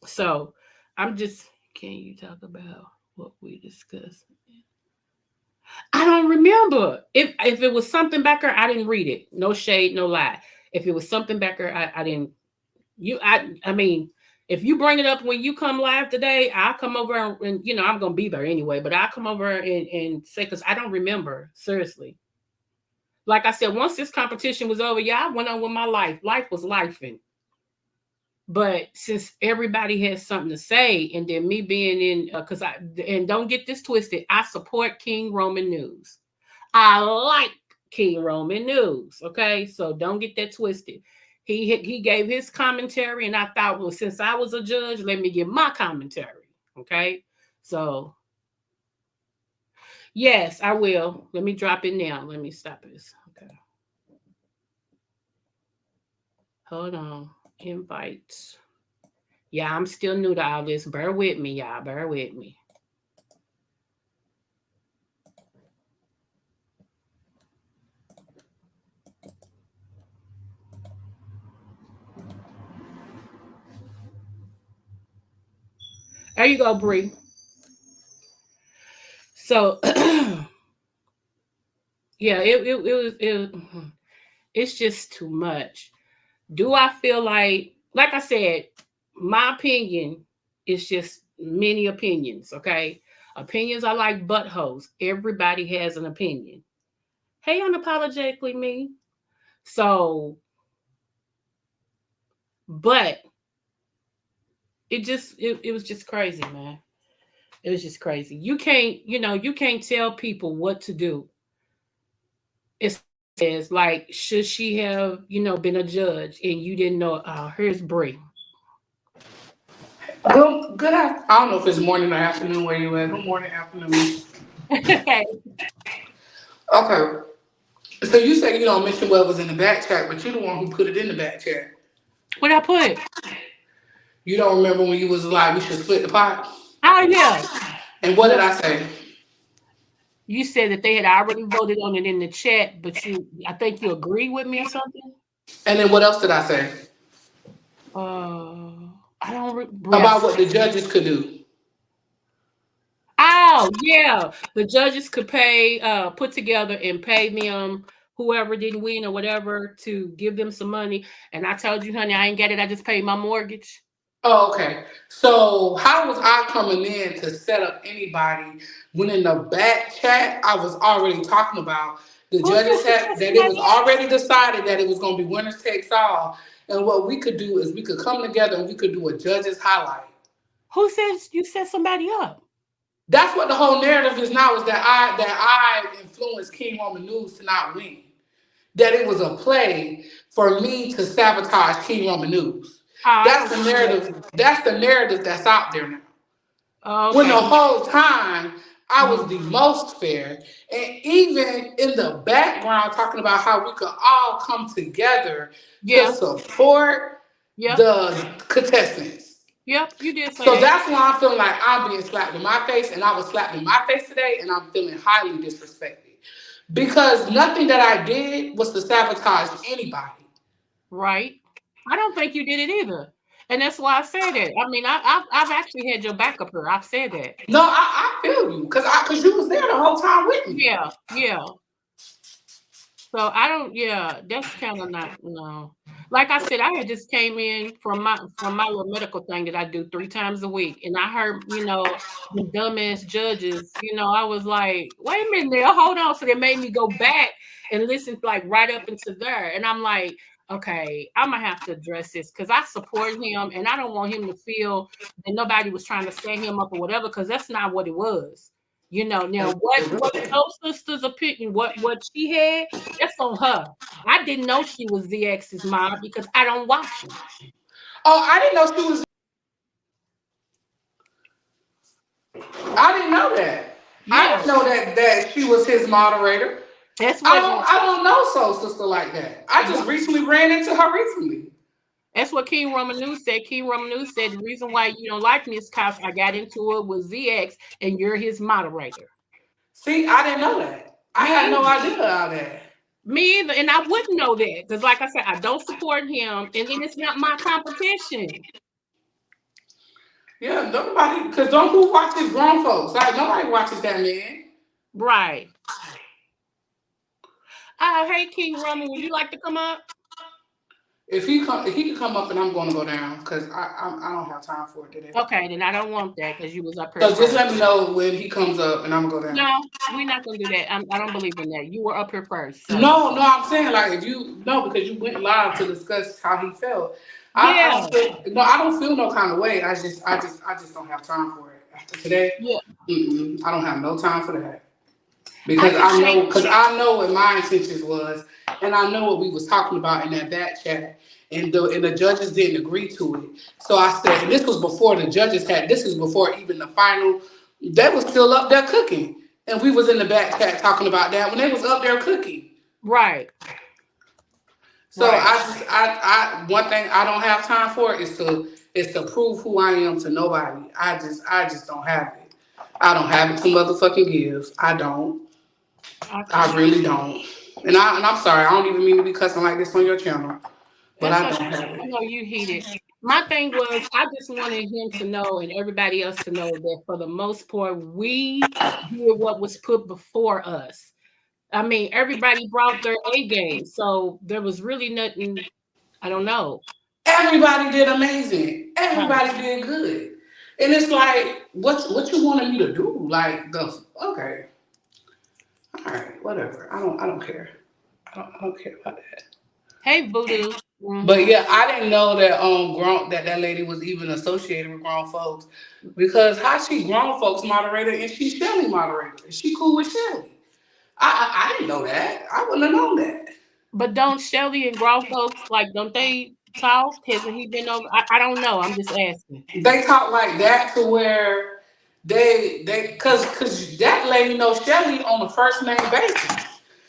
So can you talk about what we discussed? I don't remember. If it was something back there, I didn't read it. No shade, no lie. If it was something back there, I didn't. I mean, if you bring it up when you come live today, I'll come over and I'm gonna be there anyway. But I'll come over and say because I don't remember seriously. Like I said, once this competition was over, I went on with my life. Life was lifing. But since everybody has something to say, and then me being in, because and don't get this twisted, I support King Roman News. I like King Roman News. Okay, so don't get that twisted. He gave his commentary, and I thought, well, since I was a judge, let me give my commentary. Okay, so yes, I will. Let me drop it now. Let me stop this. Okay, hold on. Invites. Yeah, I'm still new to all this. Bear with me, y'all. Bear with me. There you go, Bree. So, yeah, it's just too much. Do I feel like I said, my opinion is just many opinions, okay? Opinions are like buttholes. Everybody has an opinion. Hey, unapologetically me. So, but it was just crazy, man. It was just crazy. You can't tell people what to do. It says like, should she have, been a judge and you didn't know? Here's Bree. Good. I don't know if it's morning or afternoon where you at. Good morning, afternoon. Okay. Okay. So you said you don't mention what was in the back chat, but you're the one who put it in the back chat. What I put? You don't remember when you was like, we should split the pot? Oh yeah. And what did I say? You said that they had already voted on it in the chat, but I think you agree with me or something. And then what else did I say? I don't About what the judges could do. Oh yeah, the judges could put together and pay them whoever didn't win or whatever to give them some money. And I told you, honey, I ain't get it. I just paid my mortgage. Oh, okay. So how was I coming in to set up anybody when in the back chat I was already talking about the judges had that it was already decided that it was going to be winners takes all, and what we could do is we could come together and we could do a judges highlight. Who says you set somebody up? That's what the whole narrative is now, is that I influenced King Roman News to not win. That it was a play for me to sabotage King Roman News. That's the narrative. That's the narrative that's out there now. Okay. When the whole time I was the most fair, and even in the background talking about how we could all come together to support the contestants. Yep, you did say so that. that's why I'm feeling like I'm being slapped in my face, and I was slapped in my face today, and I'm feeling highly disrespected. Because nothing that I did was to sabotage anybody. Right. I don't think you did it either. And that's why I said that. I mean, I've actually had your back up here. I've said that. No, I feel you. Because you was there the whole time with me. Yeah, yeah. So I don't, that's kind of not, no. Like I said, I had just came in from my little medical thing that I do 3 times a week. And I heard, the dumbass judges, I was like, wait a minute there, hold on. So they made me go back and listen like right up into there. And I'm like, okay, I'm gonna have to address this because I support him and I don't want him to feel that nobody was trying to set him up or whatever, because that's not what it was. Now what your sister's opinion, what she had, that's on her. I didn't know she was ZX's mom because I don't watch him. Oh, I didn't know she was. I didn't know that. Yeah. I didn't know that she was his moderator. That's what I don't know Soul Sister like that. I just recently ran into her recently. That's what King Roman News said. King Roman News said the reason why you don't like me is because I got into it with ZX and you're his moderator. See, I didn't know that. I had no idea about that. Me either, and I wouldn't know that because, like I said, I don't support him, and then it's not my competition. Yeah, nobody, because who watches grown folks? Like nobody watches that man. Right. Hey, King Roman, would you like to come up? If he can come up, and I'm going to go down because I don't have time for it today. Okay, then I don't want that because you was up here. So just let me know when he comes up, and I'm gonna go down. No, we're not gonna do that. I don't believe in that. You were up here first. So. No, I'm saying like because you went live to discuss how he felt. Yeah, I don't feel no kind of way. I just don't have time for it. After today, yeah. I don't have no time for that I because can say I know what my intentions was, and I know what we was talking about in that back chat, and the judges didn't agree to it. So I said, and this was before the judges had. This was before even the final. They was still up there cooking, and we was in the back chat talking about that when they was up there cooking. right, So right. one thing I don't have time for is to prove who I am to nobody. I just don't have it. I don't have it to motherfucking give. I don't. I I can. really don't. And I'm sorry. I don't even mean to be cussing like this on your channel, but That's I okay. don't have I it. know you heated. My thing was, I just wanted him to know and everybody else to know that for the most part, we did what was put before us. I mean, everybody brought their A game, so there was really nothing. I don't know. Everybody did amazing. Right. Everybody did good. And it's like, what you wanted me to do? Like the okay, all right, whatever. I don't care. I don't care about that. Hey, Voodoo. But Hmm. yeah, I didn't know that grown that lady was even associated with grown folks because how she grown folks moderator and she Shelly moderator. And she cool with Shelly. I didn't know that. I wouldn't have known that. But don't Shelly and grown folks like? Don't they talk? Hasn't he been over? I don't know. I'm just asking. They talk like that to where they cause that lady knows Shelly on a first name basis.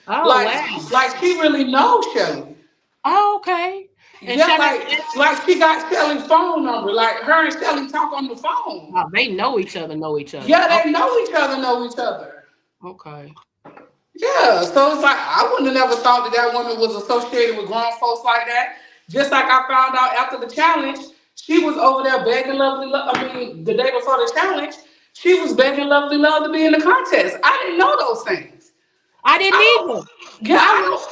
Oh Like wow. like she really knows Shelly. Oh, okay. And Yeah, shout out to like she got Shelly's phone number. Like her and Shelly talk on the phone. oh, they know each other. Know each other. Yeah, Oh, they know each other. okay. Yeah, so it's like I wouldn't have never thought that that woman was associated with grown folks like that. Just like I found out after the challenge, she was over there begging Lovely Love. I mean, the day before the challenge, she was begging Lovely Love to be in the contest. I didn't know those things. I didn't I either. don't. Yeah, I I was.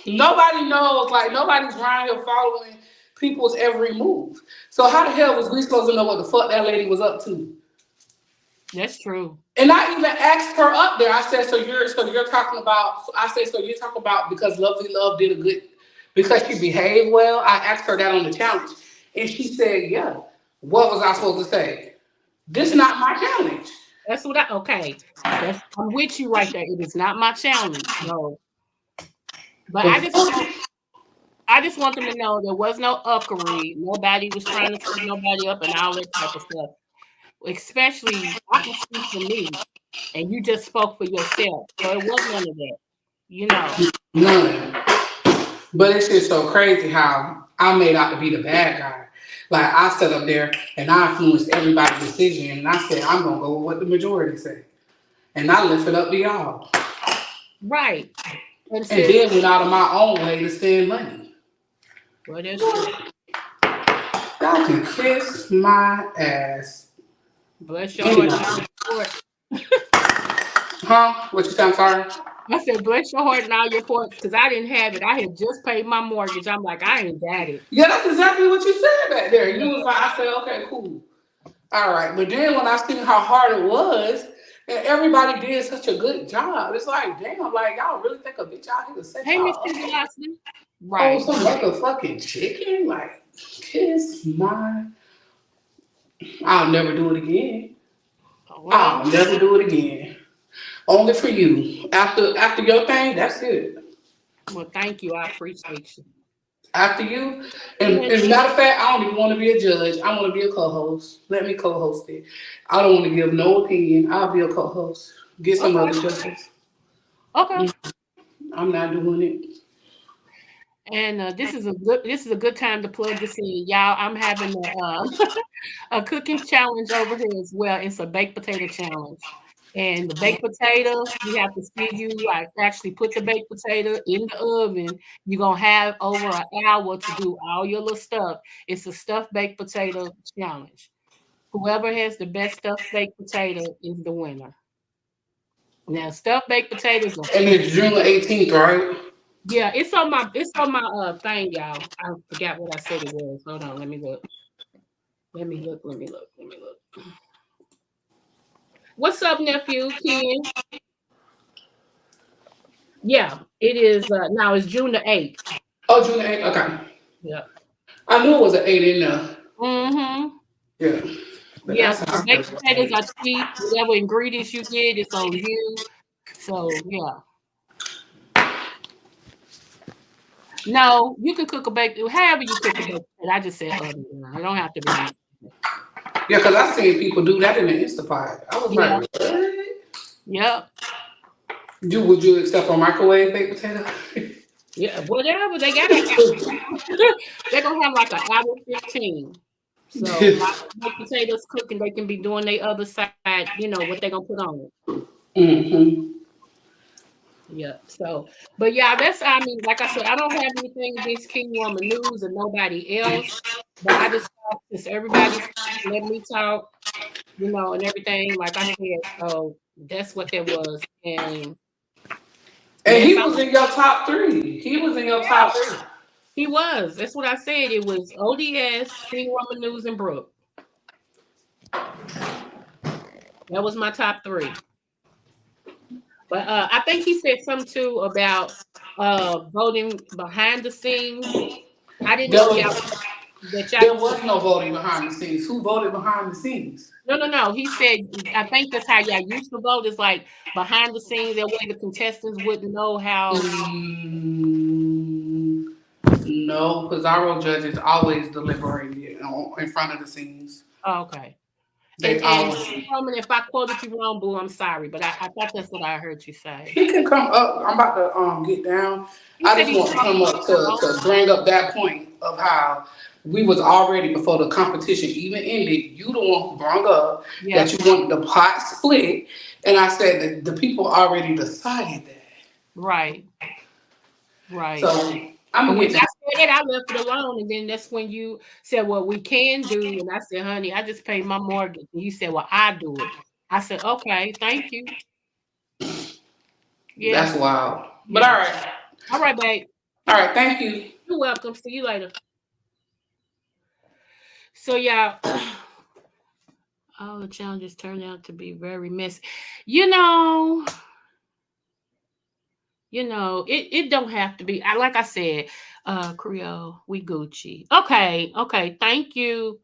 don't. Nobody knows. Like nobody's around here following people's every move. So how the hell was we supposed to know what the fuck that lady was up to? That's true. And I even asked her up there. I said, so you're talking about I said, so you're talking about because Lovely Love did a good because she behaved well. I asked her that on the challenge. And she said, yeah. What was I supposed to say? This That's not my challenge. that's what I okay. That's I'm with you right there. It is not my challenge. No. But The fuck? I just want them to know there was no uckery. Nobody was trying to set nobody up and all that type of stuff. Especially I can speak for me and you just spoke for yourself. So it was none of that. You know. None. But it's just so crazy how I made out to be the bad guy. Like I sat up there and I influenced everybody's decision and I said, I'm gonna go with what the majority say. And I left it up to y'all. Right. And And said, then went out of my own way to spend money. well, that's true. Y'all can kiss my ass. Bless your heart, now Anyway. your port. Huh? What you say? I'm sorry. I said, bless your heart, now your ports, because I didn't have it. I had just paid my mortgage. I'm like, I ain't got it. Yeah, that's exactly what you said back there. You was like, I said, okay, cool. All right. But then when I seen how hard it was, and everybody did such a good job, it's like, damn, like y'all really think a bitch out here to set Hey, Miss y'all up? Velocity. Oh, Right. some motherfucking chicken? Like, kiss my. I'll never do it again. Well, I'll never do it again. Only for you. After your thing, that's it. well, thank you. I appreciate you. After you, and Yeah, as a matter of fact, I don't even want to be a judge. I want to be a co-host. Let me co-host it. I don't want to give no opinion. I'll be a co-host. Get some okay. other judges. Okay. I'm not doing it. And this is a good time to plug this in, y'all. I'm having a cooking challenge over here as well. It's a baked potato challenge. And the baked potato, you have to see you like actually put the baked potato in the oven. You're gonna have over an hour to do all your little stuff. It's a stuffed baked potato challenge. Whoever has the best stuffed baked potato is the winner. Now, stuffed baked potatoes are And easy. it's June 18th, right? Yeah, it's on my thing, y'all. I forgot what I said it was. Hold on, let me look. Let me look. Let me look. Let me look. What's up, nephew Ken? Yeah, it is now it's June the 8th. Oh, June 8th. Okay. Yeah. I knew it was an 8 in there. Mm-hmm. Yeah. But Yeah, that's so how I baked first potatoes ate. are cheap. Whatever ingredients you get, it's on you. So yeah. No, you can cook a baked however you cook a baked potato. I just said oven. It don't have to be on. Yeah, because I seen people do that in the Instapot. I was Yeah. like, what? Yep. Would you accept a microwave baked potato? Yeah. Whatever. They gotta have they're gonna have like an hour 15. So my baked potatoes cooking, they can be doing their other side, what they gonna put on it. Mm-hmm. Yeah. So, but yeah, like I said, I don't have anything against King Woman News or nobody else. But I just thought since everybody's letting me talk, and everything, like I said, so that's what that was. And And that's he all. was in your top 3. He was in your top 3. He was. That's what I said. It was ODS, King Woman News, and Brooke. That was my top 3. But I think he said something too about voting behind the scenes. I didn't There know y'all was that y'all. there was no voting behind the scenes. Who voted behind the scenes? No. He said, I think that's how y'all used to vote. It's like behind the scenes. That way the contestants wouldn't know how. No, because our judges always deliberated in front of the scenes. Oh, okay. They And always. Roman, if I quoted you wrong, boo, I'm sorry, but I thought that's what I heard you say. He can come up. I'm about to get down. He I said just he was want to come up wrong. to bring up that point of how we was already before the competition even ended. You the one who brought up Yeah, that you wanted the pot split, and I said that the people already decided that. right. So I'm But gonna when get I down. said it, I left it alone. And then that's when you said, well, we can do. And I said, honey, I just paid my mortgage. And you said, well, I do it. I said, okay, thank you. Yeah. That's wild. But Yeah. all right, All right, babe. all right. Thank you. You're welcome. See you later. So, yeah. All the challenges turned out to be very messy. You know, it don't have to be. Like I said, Creole, we Gucci. Okay, thank you.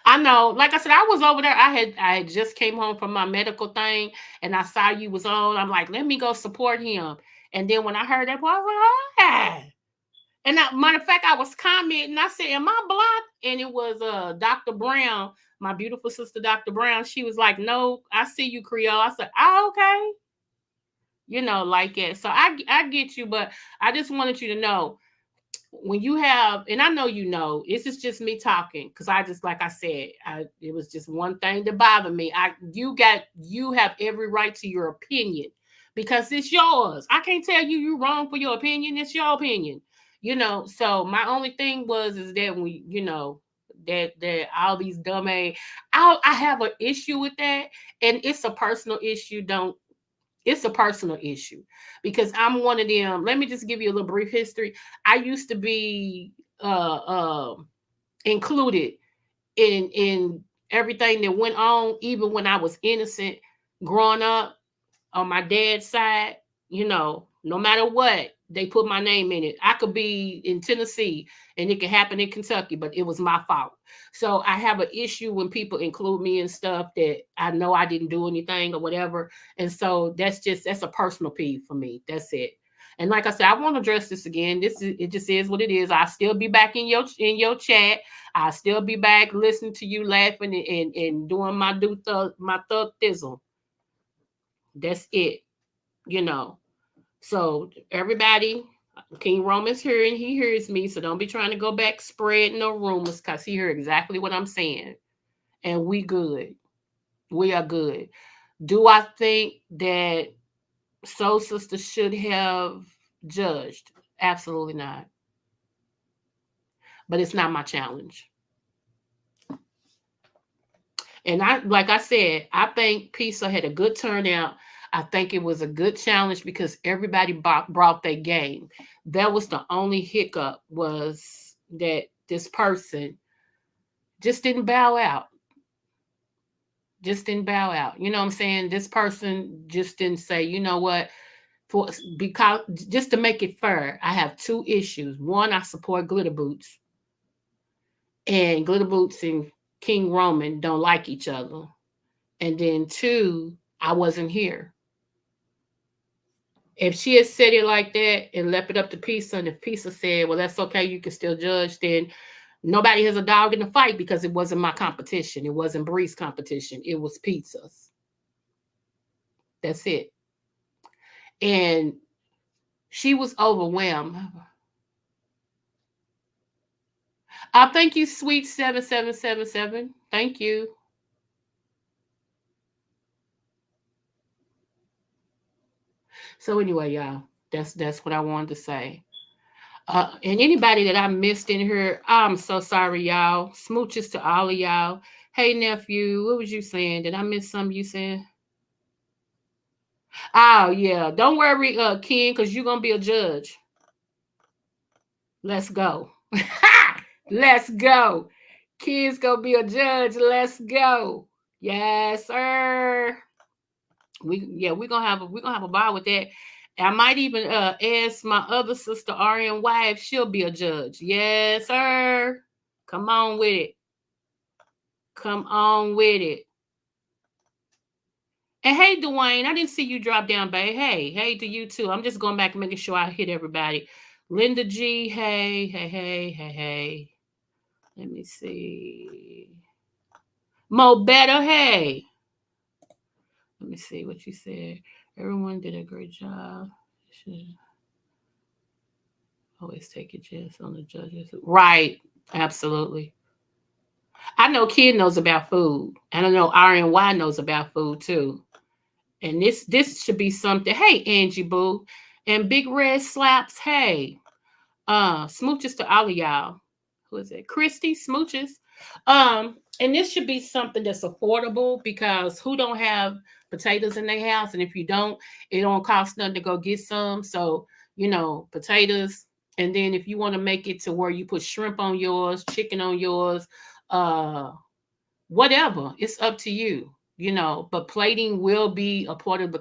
I know, like I said, I was over there. I had just came home from my medical thing, and I saw you was on. I'm like, let me go support him. And then when I heard that, I was like, hi. And matter of fact, I was commenting. I said, am I blocked? And it was Dr. Brown, my beautiful sister, Dr. Brown. She was like, no, I see you, Creole. I said, oh, okay. Like it. So I get you, but I just wanted you to know when you have, and I know this is just me talking because I just, like I said, it was just one thing that bothered me. You have every right to your opinion because it's yours. I can't tell you're wrong for your opinion. It's your opinion, So my only thing is that that all these dumb I have an issue with that, and it's a personal issue. It's a personal issue because I'm one of them. Let me just give you a little brief history. I used to be included in everything that went on, even when I was innocent growing up on my dad's side. No matter what, they put my name in it. I could be in Tennessee and it could happen in Kentucky, but it was my fault. So I have an issue when people include me in stuff that I know I didn't do anything or whatever. And so that's a personal peeve for me. That's it. And like I said, I won't address this again. It just is what it is. I'll still be back in your chat. I'll still be back listening to you laughing and doing my thug thizzle. That's it. So everybody, King Roman's here and he hears me. So don't be trying to go back spreading no rumors because he heard exactly what I'm saying. And we good. We are good. Do I think that Soul Sister should have judged? Absolutely not. But it's not my challenge. And like I said, I think Pisa had a good turnout. I think it was a good challenge because everybody brought their game. That was the only hiccup, was that this person just didn't bow out. Just didn't bow out. You know what I'm saying? This person just didn't say, you know what? for because just to make it fair, I have two issues. One, I support glitter boots, and glitter boots and King Roman don't like each other. And then two, I wasn't here. If she had said it like that and left it up to Pisa, and if Pisa said, well, that's okay, you can still judge, then nobody has a dog in the fight because it wasn't my competition. It wasn't Bree's competition. It was Pizza's. That's it. And she was overwhelmed. Thank you, sweet 7777. Thank you. So anyway, y'all, that's what I wanted to say. And anybody that I missed in here, I'm so sorry, y'all. Smooches to all of y'all. Hey, nephew, what was you saying? Did I miss something you said? Oh, yeah. Don't worry, Ken, because you're going to be a judge. Let's go. Let's go. Ken's going to be a judge. Let's go. Yes, sir. We're gonna have a bar with that. I might even ask my other sister Arian wife, she'll be a judge. Yes, sir. Come on with it. Come on with it. And hey, Dwayne, I didn't see you drop down, babe. Hey to you too. I'm just going back and making sure I hit everybody. Linda G, hey. Let me see. Mo Better, hey. Let me see what you said. Everyone did a great job. Should always take a chance on the judges. Right. Absolutely. I know Kid knows about food. And I know RNY knows about food too. And this should be something. Hey, Angie Boo. And Big Red Slaps. Hey. Smooches to all of y'all. Who is it? Christy Smooches. And this should be something that's affordable because who don't have potatoes in their house? And if you don't, it don't cost nothing to go get some. So, potatoes. And then if you want to make it to where you put shrimp on yours, chicken on yours, whatever, it's up to you. But plating will be a part of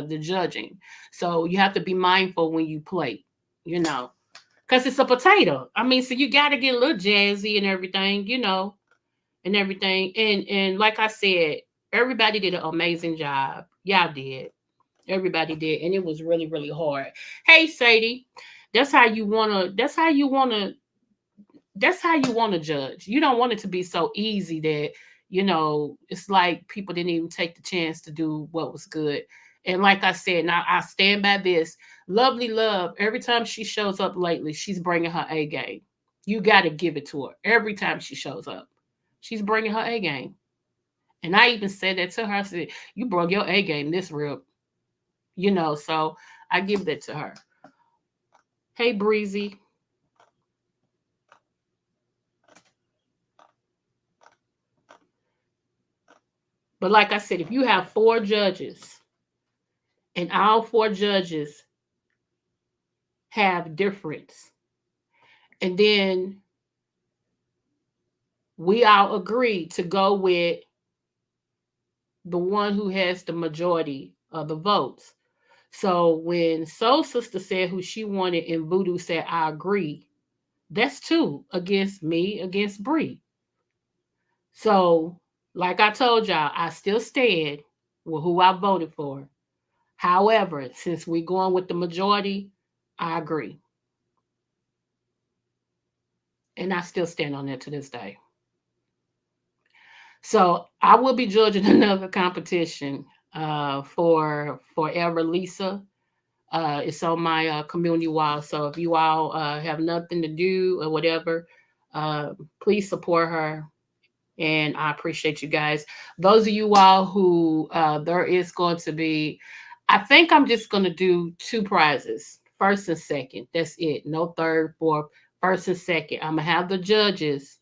the judging. So you have to be mindful when you plate, because it's a potato. I mean, so you got to get a little jazzy and everything, and everything. And like I said, everybody did an amazing job. Y'all did. Everybody did. And it was really, really hard. Hey, Sadie, that's how you wanna judge. You don't want it to be so easy that, it's like people didn't even take the chance to do what was good. And like I said, now I stand by this. Lovely Love, every time she shows up lately, she's bringing her A game. You got to give it to her every time she shows up. She's bringing her A game. And I even said that to her. I said, you brought your A game this real, so I give that to her. Hey, Breezy. But like I said, if you have 4 judges and all 4 judges have difference, and then we all agree to go with the one who has the majority of the votes. So when Soul Sister said who she wanted and Voodoo said, I agree, that's 2 against me, against Bree. So, like I told y'all, I still stand with who I voted for. However, since we're going with the majority, I agree. And I still stand on that to this day. So I will be judging another competition for Forever Lisa. It's on my community wall. So if you all have nothing to do or whatever, please support her. And I appreciate you guys. Those of you all who there is going to be, I think I'm just going to do 2 prizes, first and second. That's it. No third, fourth, first and second. I'm going to have the judges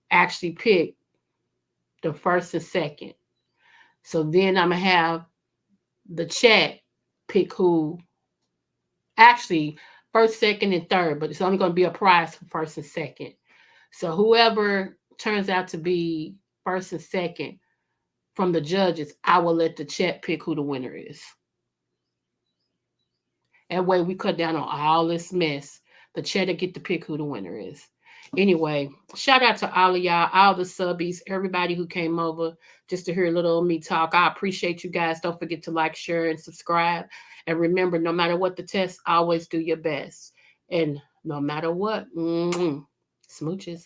actually pick the first and second. So then I'm going to have the chat pick who actually first, second, and third, but it's only going to be a prize for first and second. So whoever turns out to be first and second from the judges, I will let the chat pick who the winner is. That way we cut down on all this mess. The cheddar get to pick who the winner is. Anyway, shout out to all of y'all, all the subbies, everybody who came over just to hear a little of me talk. I appreciate you guys. Don't forget to like, share, and subscribe. And remember, no matter what the test, always do your best. And no matter what, smooches.